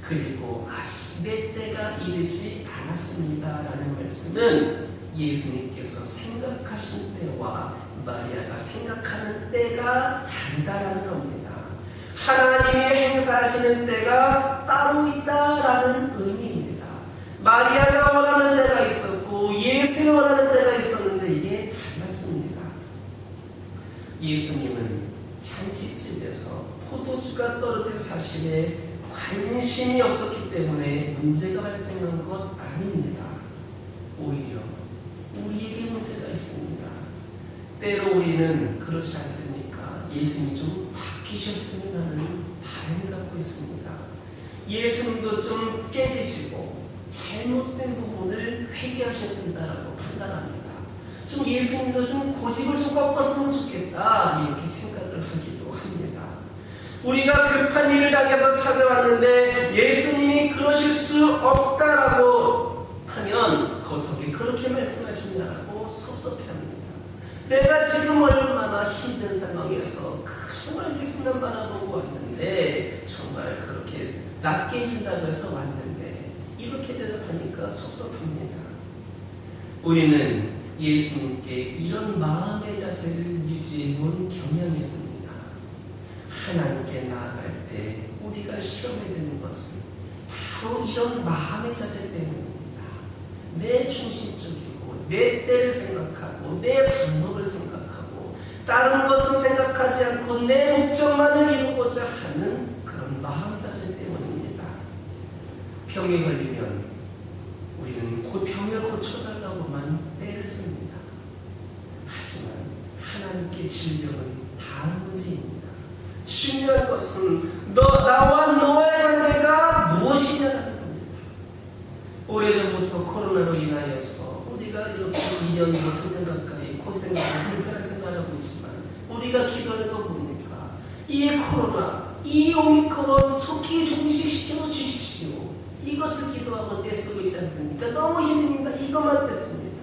그리고 아직 내 때가 이르지 않았습니다 라는 말씀은 예수님께서 생각하신 때와 마리아가 생각하는 때가 다르다라는 겁니다. 하나님이 행사하시는 때가 따로 있다라는 의미입니다. 마리아가 원하는 때가 있었고 예수님이 원하는 때가 있었는데 이게 달랐습니다. 예수님은 잔치집에서 포도주가 떨어진 사실에 관심이 없었기 때문에 문제가 발생한 것 아닙니다. 오히려 우리에게 문제가 있습니다. 때로 우리는 그렇지 않습니까? 예수님이 좀 바뀌셨으면 하는 바람을 갖고 있습니다. 예수님도 좀 깨지시고 잘못된 부분을 회개하셔야 된다라고 판단합니다. 좀 예수님도 좀 고집을 좀 꺾었으면 좋겠다 이렇게 생각을 하기도 합니다. 우리가 급한 일을 당해서 찾아왔는데 예수님이 그러실 수 없다라고 어떻게 그렇게 말씀하시냐고 섭섭해합니다. 내가 지금 얼마나 힘든 상황에서 정말 예수님만 바라보고 왔는데 정말 그렇게 낮게 해준다고 해서 왔는데 이렇게 대답하니까 섭섭합니다. 우리는 예수님께 이런 마음의 자세를 유지해온 경향이 있습니다. 하나님께 나아갈 때 우리가 시험에 드는 것은 바로 이런 마음의 자세 때문입니다. 내 중심적이고 내 때를 생각하고 내 방법을 생각하고 다른 것은 생각하지 않고 내 목적만을 이루고자 하는 그런 마음 자세 때문입니다. 병에 걸리면 우리는 병을 고쳐달라고만 때를 씁니다. 하지만 하나님께 질병은 다른 문제입니다. 중요한 것은 나와 너의 관계가 무엇이냐는 겁니다. 오래전부터 코로나로 인하여서 우리가 이렇게 2년 3년 가까이 고생하고 불편한 생활하고 있지만 우리가 기도하는 거 뭡니까? 이 코로나, 이 오미크론 속히 종식시켜 주십시오. 이것을 기도하고 떼쓰고 있지 않습니까? 너무 힘듭니다. 이것만 떼씁니다.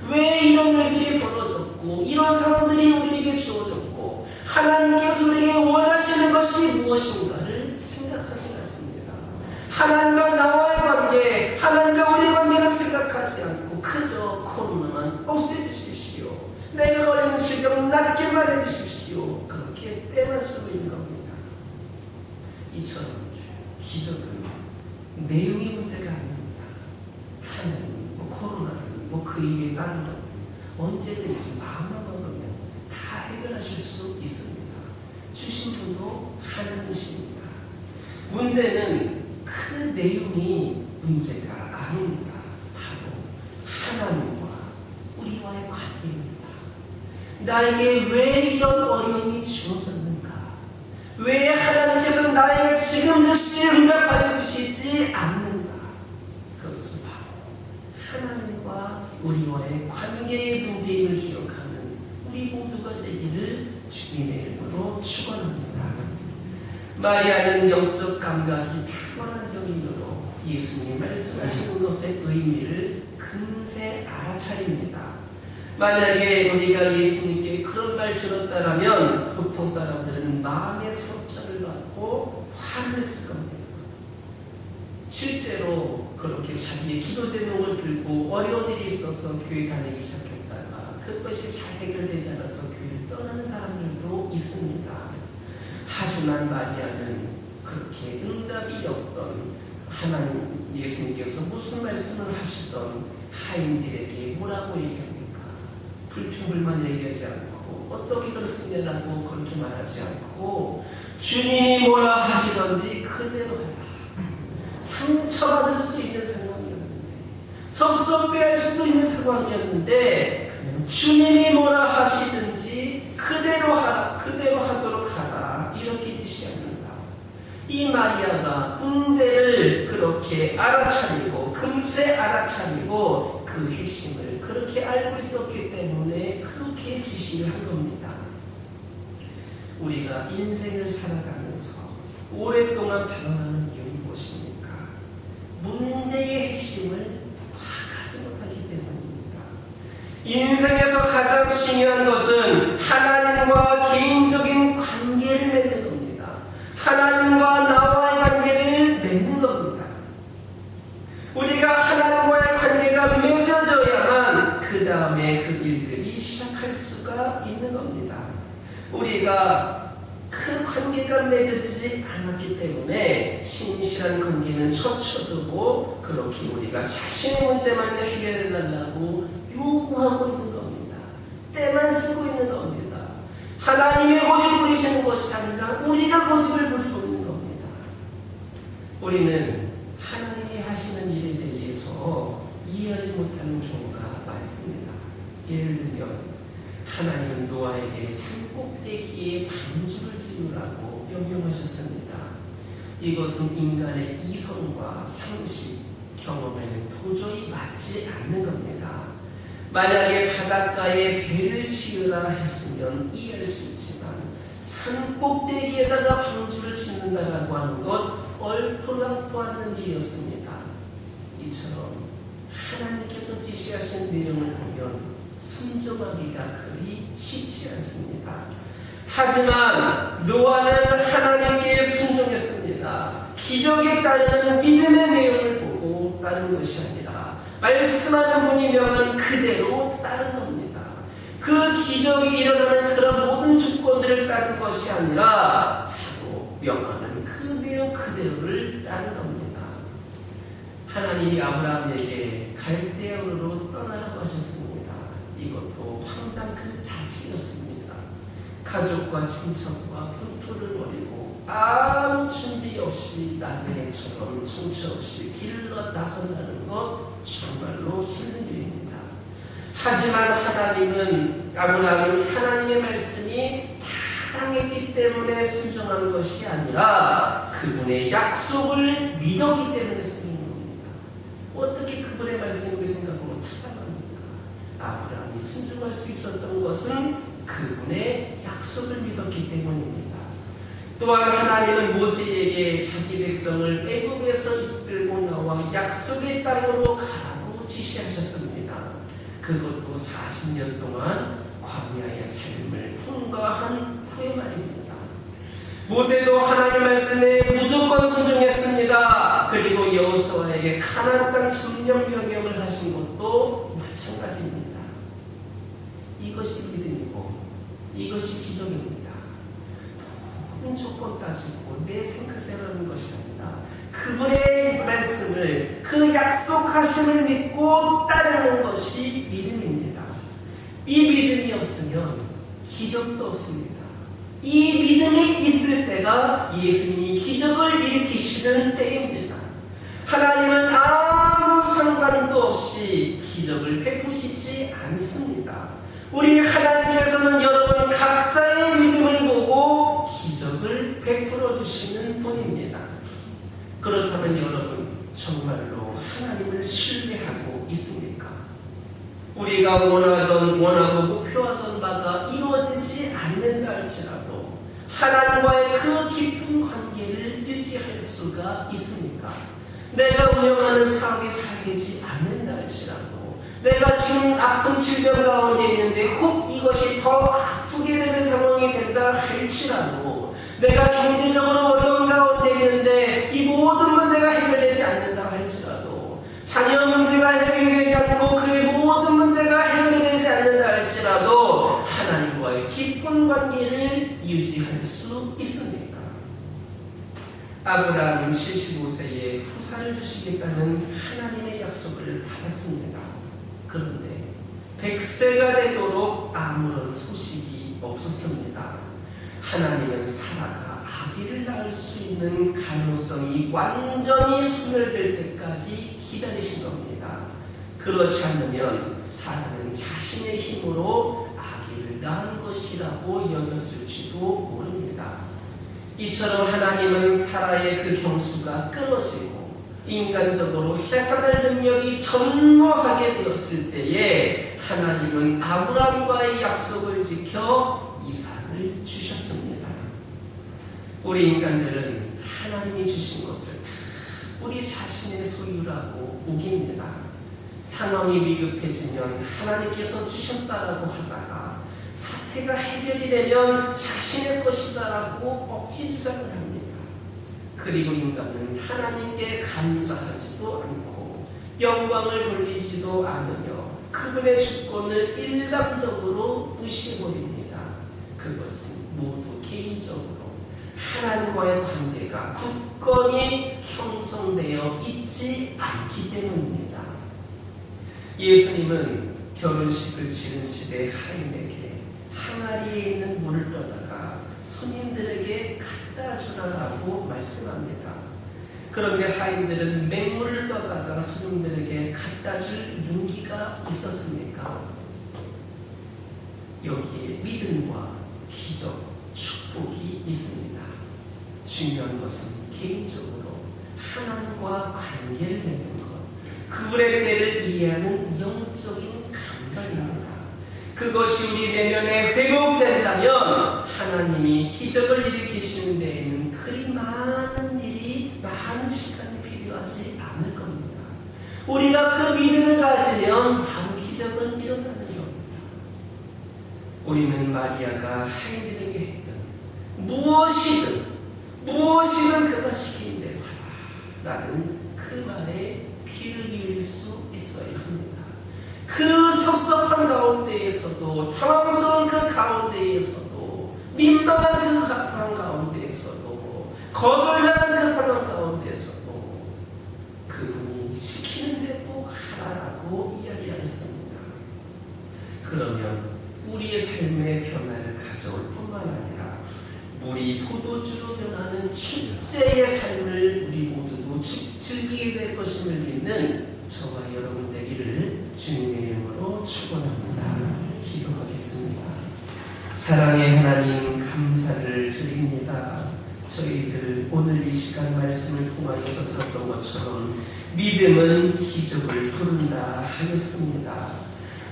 왜 이런 일들이 벌어졌고 이런 상황들이 우리에게 주어졌고 하나님께서 우리에게 원하시는 것이 무엇인가를 생각하지 않습니다. 하나님과 나와의 관계, 하나님과 우리의 관계를 생각하지 않고 그저 코로나만 없애주십시오. 내가 걸리는 질병 낫게만 해주십시오. 그렇게 때만 쓰고 있는 겁니다. 이처럼 기적은 내용의 문제가 아닙니다. 하나님, 코로나든 그 이외에 다른 것든 언제든지 마음만 먹으면 다 해결하실 수 있습니다. 주신 분도 하나님이십니다. 문제는 그 내용이 문제가 아닙니다. 바로 하나님과 우리와의 관계입니다. 나에게 왜 이런 어려움이 주어졌는가? 왜 하나님께서 나에게 지금 즉시 응답하여 주시지 않는가? 그것은 바로 하나님과 우리와의 관계의 문제임을 기억하는 우리 모두가 되기를 주님의 이름으로 축원합니다. 마리아는 영적 감각이 탁월한 경인으로 예수님이 말씀하시는 것의 의미를 금세 알아차립니다. 만약에 우리가 예수님께 그런 말 들었다라면 보통 사람들은 마음의 상처를 받고 화를 냈을 겁니다. 실제로 그렇게 자기의 기도 제목을 들고 어려운 일이 있어서 교회 다니기 시작했다가 그것이 잘 해결되지 않아서 교회를 떠나는 사람들도 있습니다. 하지만 마리아는 그렇게 응답이 없던 하나님 예수님께서 무슨 말씀을 하시던 하인들에게 뭐라고 얘기합니까? 불평불만 얘기하지 않고 어떻게 그렇습니다라고 그렇게 말하지 않고 주님이 뭐라 하시던지 그대로 하라. 상처받을 수 있는 상황이었는데 섭섭해할 수도 있는 상황이었는데 그냥 주님이 뭐라 하시든지 그대로 하라, 그대로 하도록 하라 이렇게 지시합니다. 이 마리아가 문제를 그렇게 알아차리고 금세 알아차리고 그 핵심을 그렇게 알고 있었기 때문에 그렇게 지시를 한 겁니다. 우리가 인생을 살아가면서 오랫동안 방황하는 이유는 무엇입니까? 문제의 핵심을 파악하지 못하기 때문입니다. 인생에서 가장 중요한 것은 하나님과 개인적인 관계를 맺는 겁니다. 하나님과 나와의 관계를 맺는 겁니다. 우리가 하나님과의 관계가 맺어져야만 그 다음에 그 일들이 시작할 수가 있는 겁니다. 우리가 그 관계가 맺어지지 않았기 때문에 신실한 관계는 쳐쳐두고 그렇게 우리가 자신의 문제만 해결해달라고 요구하고 있는 겁니다. 때만 쓰고 있는 겁니다. 하나님의 고집 부리시는 것이 아니라 우리가 고집을 부리고 있는 겁니다. 우리는 하나님이 하시는 일에 대해서 이해하지 못하는 경우가 많습니다. 예를 들면 하나님은 노아에게 산꼭대기에 방주를 지으라고 명령하셨습니다. 이것은 인간의 이성과 상식, 경험에는 도저히 맞지 않는 겁니다. 만약에 바닷가에 배를 지으라 했으면 이해할 수 있지만 산꼭대기에다가 방주를 짓는다라고 하는 것 얼토당토 않는 일이었습니다. 이처럼 하나님께서 지시하신 내용을 보면 순종하기가 그리 쉽지 않습니다. 하지만 노아는 하나님께 순종했습니다. 기적에 따르는 믿음의 내용을 보고 따른 것이 아니라 말씀하는 분이 명한 그대로 따른 겁니다. 그 기적이 일어나는 그런 모든 조건들을 따른 것이 아니라 바로 명하는 그 내용 그대로를 따른 겁니다. 하나님이 아브라함에게 갈대아우르로 떠나라고 하셨습니다. 이것도 황당 그 자체였습니다. 가족과 친척과 교토를 버리고 아무 준비 없이 나그네처럼 정처 없이 길을 나선다는 것 정말로 힘든 일입니다. 하지만 하나님은 아브라함은 하나님의 말씀이 타당했기 때문에 순종한 것이 아니라 그분의 약속을 믿었기 때문에 순종한 겁니다. 어떻게 그분의 말씀이 우리 생각으로 타당합니까? 아브라함이 순종할 수 있었던 것은 그분의 약속을 믿었기 때문입니다. 또한 하나님은 모세에게 자기 백성을 애굽에서 이끌고 나와 약속의 땅으로 가라고 지시하셨습니다. 그것도 40년 동안 광야의 삶을 통과한 후의 말입니다. 모세도 하나님 말씀에 무조건 순종했습니다. 그리고 여호수아에게 가나안 땅 점령 명령을 하신 것도 마찬가지입니다. 이것이 믿음이고 이것이 기적입니다. 모든 조건 따지고 내 생각대로 하는 것이 아니라 그분의 말씀을 그 약속하심을 믿고 따르는 것이 믿음입니다. 이 믿음이 없으면 기적도 없습니다. 이 믿음이 있을 때가 예수님이 기적을 일으키시는 때입니다. 하나님은 아무 상관도 없이 기적을 베푸시지 않습니다. 우리 하나님께서는 여러분 각자의 믿음을 보고 기적을 베풀어 주시는 분입니다. 그렇다면 여러분 정말로 하나님을 신뢰하고 있습니까? 우리가 원하고 목표하던 바가 이루어지지 않는다 할지라도 하나님과의 그 깊은 관계를 유지할 수가 있습니까? 내가 운영하는 사업이 잘 되지 않는다 할지라도 내가 지금 아픈 질병 가운데 있는데 혹 이것이 더 아프게 되는 상황이 된다 할지라도 내가 경제적으로 어려운 가운데 있는데 이 모든 문제가 해결되지 않는다 할지라도 자녀 문제가 해결이 되지 않고 그의 모든 문제가 해결이 되지 않는다 할지라도 하나님과의 깊은 관계를 유지할 수 있습니까? 아브라함은 75세에 후사를 주시겠다는 하나님의 약속을 받았습니다. 그런데 100세가 되도록 아무런 소식이 없었습니다. 하나님은 사라가 아기를 낳을 수 있는 가능성이 완전히 소멸될 때까지 기다리신 겁니다. 그렇지 않으면 사라는 자신의 힘으로 아기를 낳은 것이라고 여겼을지도 모릅니다. 이처럼 하나님은 사라의 그 경수가 끊어지고 인간적으로 해산할 능력이 전무하게 되었을 때에 하나님은 아브라함과의 약속을 지켜 이삭을 주셨습니다. 우리 인간들은 하나님이 주신 것을 우리 자신의 소유라고 우깁니다. 상황이 위급해지면 하나님께서 주셨다라고 하다가 사태가 해결이 되면 자신의 것이다라고 억지 주장을 합니다. 그리고 인간은 하나님께 감사하지도 않고 영광을 돌리지도 않으며 그분의 주권을 일방적으로 무시해버립니다. 그것은 모두 개인적으로 하나님과의 관계가 굳건히 형성되어 있지 않기 때문입니다. 예수님은 결혼식을 치른 집의 하인에게 항아리에 있는 물을 떠다가 손님들에게 갖다 주라고 말씀합니다. 그런데 하인들은 맹물을 떠다가 손님들에게 갖다 줄 용기가 있었습니까? 여기에 믿음과 기적, 축복이 있습니다. 중요한 것은 개인적으로 하나님과 관계를 맺는 것, 그분의 때를 이해하는 영적인 감각입니다. 그것이 우리 내면에 회복된다면 하나님이 기적을 일으키시는 데에는 그리 많은 일이 많은 시간이 필요하지 않을 겁니다. 우리가 그 믿음을 가지면 바로 기적은 일어나는 겁니다. 우리는 마리아가 하인들에게 했던 무엇이든 그가 시키는 대로 하라 라는 그 말에 귀를 기울일 수 있어야 합니다. 그 섭섭한 가운데에서도, 당황스러운 그 가운데에서도, 민망한 그 상황 가운데에서도, 거절당한 그 상황 가운데서도 그분이 시키는 대로 하라라고 이야기하였습니다. 그러면 우리의 삶의 변화를 가져올 뿐만 아니라 물이 포도주로 변하는 축제의 삶을 우리 모두도 즐기게 될 것임을 믿는 저와 여러분 되기를 주님의 이름으로 축원합니다. 기도하겠습니다. 사랑의 하나님, 감사를 드립니다. 저희들 오늘 이 시간 말씀을 통하여서 들었던 것처럼 믿음은 기적을 부른다 하였습니다.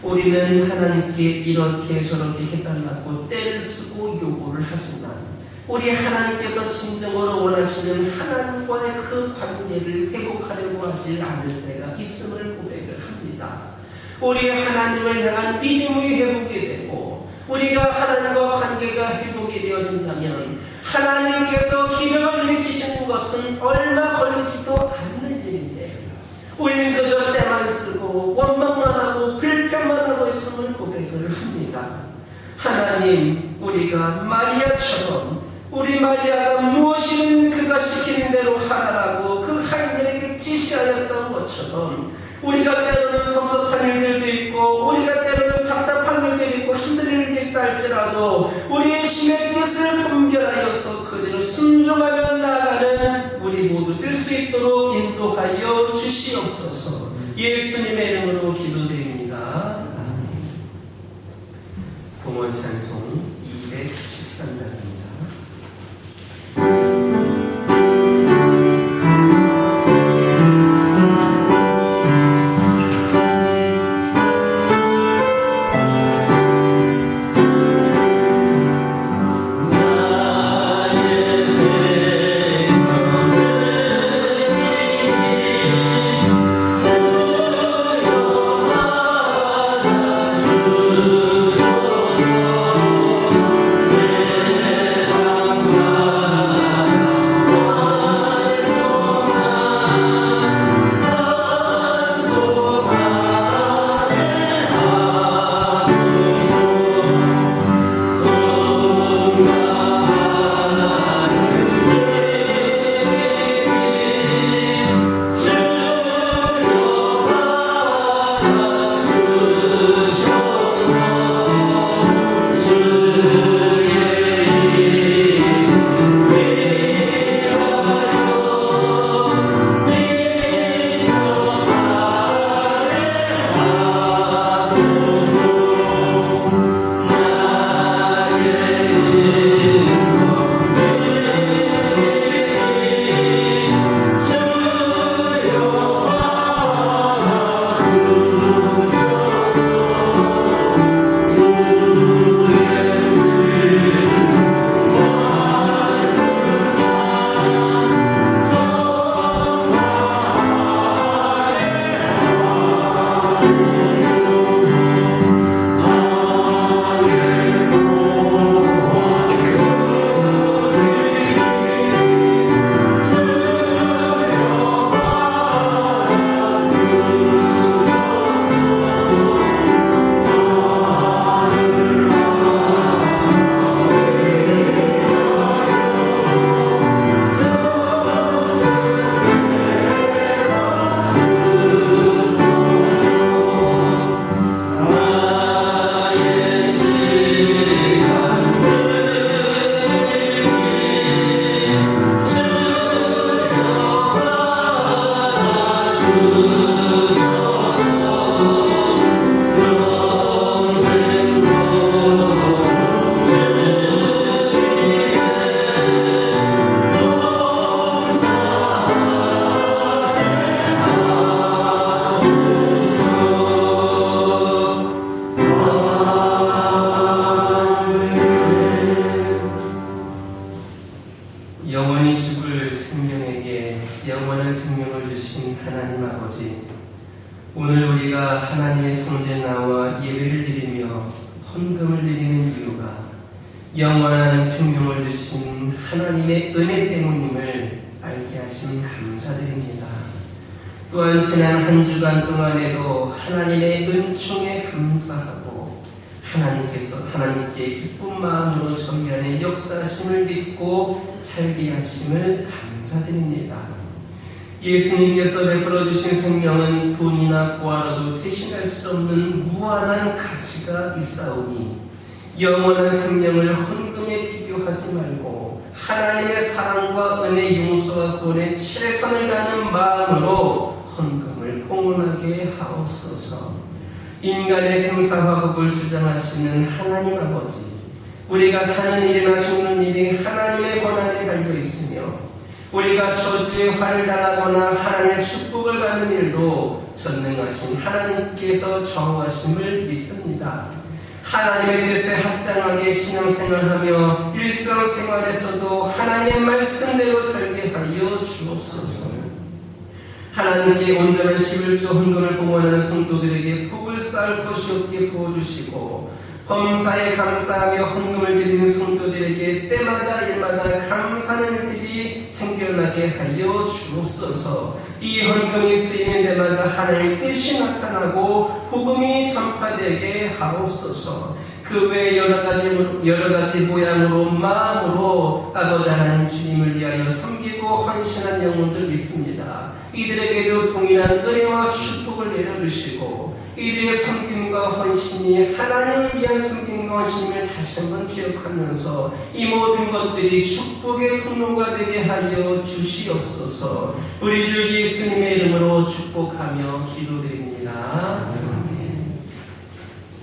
우리는 하나님께 이렇게 저렇게 해달라고 떼를 쓰고 요구를 하지만 우리 하나님께서 진정으로 원하시는 하나님과의 그 관계를 회복하려고 하지 않을 때가 있음을 고백을 합니다. 우리 하나님을 향한 믿음이 회복이 되고 우리가 하나님과 관계가 회복이 되어진다면 하나님께서 기적을 일으키시는 것은 얼마 걸리지도 않는 일인데 우리는 그저 때만 쓰고 원망만 하고 불평만 하고 있음을 고백을 합니다. 하나님, 우리가 마리아처럼 우리 마리아가 무엇이든 그가 시키는 대로 하라고 그 하인들에게 지시하였던 것처럼 우리가 때로는 섭섭한 일들도 있고 우리가 때로는 답답한 일들도 있고 힘든 일들이 있다 할지라도 우리의 심의 뜻을 분별하여서 그대로 순종하며 나아가는 우리 모두 될 수 있도록 인도하여 주시옵소서. 예수님의 이름으로 기도드립니다. 봉헌 찬송 213장입니다. 영원히 죽을 생명에게 영원한 생명을 주신 하나님 아버지, 오늘 우리가 하나님의 성전에 나와 예배를 드리며 헌금을 드리는 이유가 영원한 생명을 주신 하나님의 은혜 때문임을 알게 하심 감사드립니다. 또한 지난 한 주간 동안에도 하나님의 은총에 감사하고 하나님께 기쁜 마음으로 저희 안에 역사하심을 믿고 살게 하심을 감사드립니다. 예수님께서 베풀어 주신 생명은 돈이나 보화로도 대신할 수 없는 무한한 가치가 있사오니 영원한 생명을 헌금에 비교하지 말고 하나님의 사랑과 은혜, 용서와 구원에 최선을 다하는 마음으로 헌금을 봉헌하게 하옵소서. 인간의 생사화복을 주장하시는 하나님 아버지, 우리가 사는 일이나 죽는 일이 하나님의 권한에 달려 있으며 우리가 저주의 화를 당하거나 하나님의 축복을 받는 일도 전능하신 하나님께서 정하심을 믿습니다. 하나님의 뜻에 합당하게 신앙생활하며 일상생활에서도 하나님의 말씀대로 살게 하여 주옵소서. 하나님께 온전한 11조 헌금을 봉헌하는 성도들에게 복을 쌓을 것이 없게 부어주시고 범사에 감사하며 헌금을 드리는 성도들에게 때마다 일마다 감사하는 일들이 생겨나게 하여 주옵소서. 이 헌금이 쓰이는 데마다 하나님의 뜻이 나타나고 복음이 전파되게 하옵소서. 그 외에 여러 가지 모양으로 마음으로 아버지 하나님 주님을 위하여 섬기고 헌신한 영혼들 있습니다. 이들에게도 동일한 은혜와 축복을 내려주시고 이들의 섬김과 헌신이 하나님을 위한 섬김과 헌신임을 다시 한번 기억하면서 이 모든 것들이 축복의 통로가 되게 하여 주시옵소서. 우리 주 예수님의 이름으로 축복하며 기도드립니다. 아멘.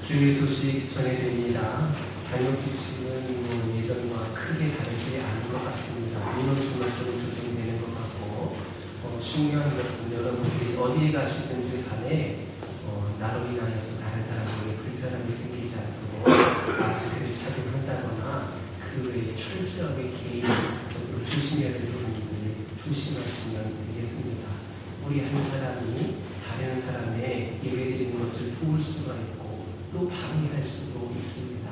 교회 소식 전해드립니다. 방역지침은 예전과 크게 다르지 않은 것 같습니다. 민원수만 조금 조정되는 것 같고 중요한 것은 여러분들이 어디에 가시든지 간에 나로 인하여서 다른 사람에게 불편함이 생기지 않도록 마스크를 착용한다거나 그 외에 철저하게 개인적으로 조심해야 될 부분들을 조심하시면 되겠습니다. 우리 한 사람이 다른 사람의 예배드리는 것을 도울 수가 있고 또 방해할 수도 있습니다.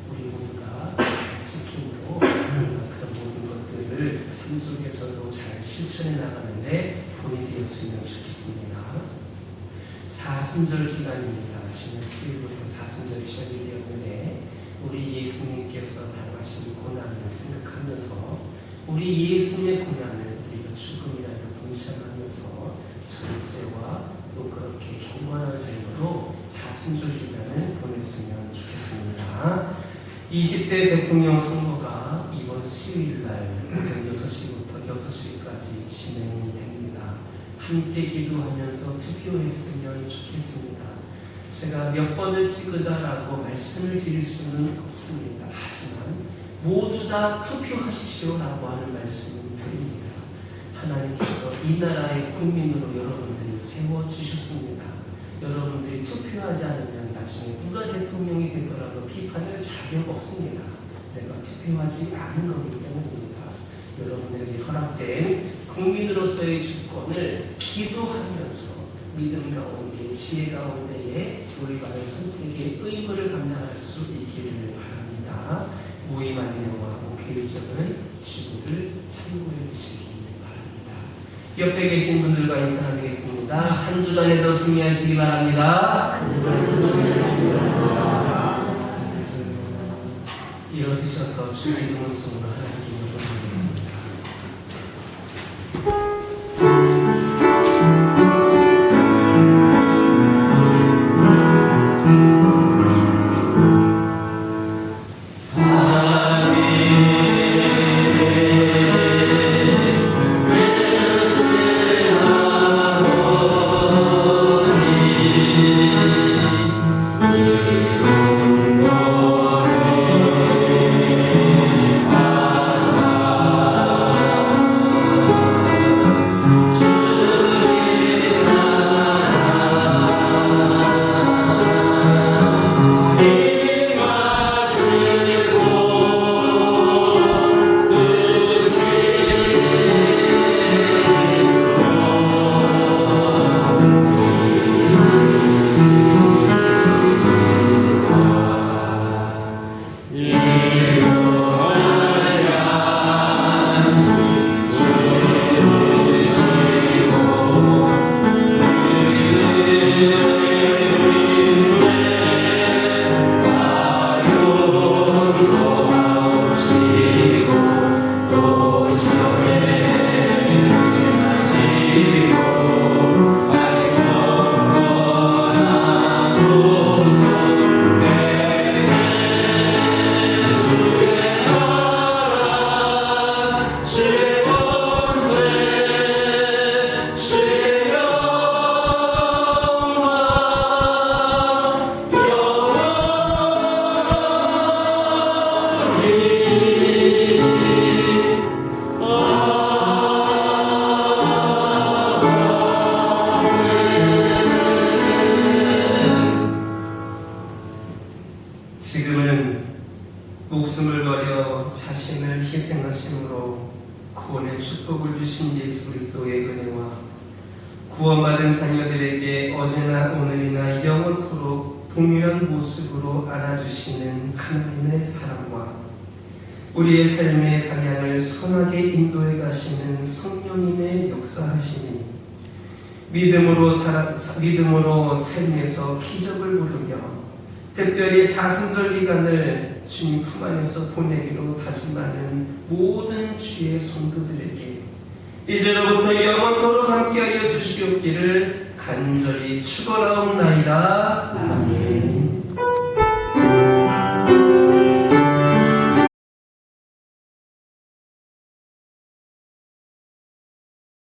우리 모두가 지킴으로 그런 모든 것들을 삶 속에서도 잘 실천해 나가는데 본이 되었으면 좋겠습니다. 사순절 기간입니다. 지난 수요일부터 사순절이 시작이 되었는데 우리 예수님께서 당하신 고난을 생각하면서 우리 예수님의 고난을 우리가 죽음이라도 동참하면서 절제와 또 그렇게 경건한 삶으로 사순절 기간을 보냈으면 좋겠습니다. 20대 대통령 선거가 이번 수요일날 오전 6시부터 6시까지 진행이 됩니다. 함께 기도하면서 투표했으면 좋겠습니다. 제가 몇 번을 찍으다라고 말씀을 드릴 수는 없습니다. 하지만 모두 다 투표하십시오라고 하는 말씀을 드립니다. 하나님께서 이 나라의 국민으로 여러분들을 세워주셨습니다. 여러분들이 투표하지 않으면 나중에 누가 대통령이 되더라도 비판할 자격 없습니다. 내가 투표하지 않은 거기 때문입니다. 여러분에게 허락된 국민으로서의 주권을 기도하면서 믿음 가운데 지혜 가운데에 우리가 하는 선택의 의무를 감당할 수 있기를 바랍니다. 모임 안내와 교육적은 지구를 참고해 주시기 바랍니다. 옆에 계신 분들과 인사 나누겠습니다. 한 주간에도 승리하시기 바랍니다. 일어서셔서 주의 말씀으로 하나님께 기도드립니다. 아 우리에게 어제나 오늘이나 영원토록 동일한 모습으로 안아주시는 하나님의 사랑과 우리의 삶의 방향을 선하게 인도해 가시는 성령님의 역사하심이 믿음으로 삶에서 기적을 부르며 특별히 사순절 기간을 주님 품 안에서 보내기로 다짐하는 모든 주의 성도들에게 이제로부터 영원토록 함께하여 주시옵기를 간절히 축원하옵나이다. 아멘.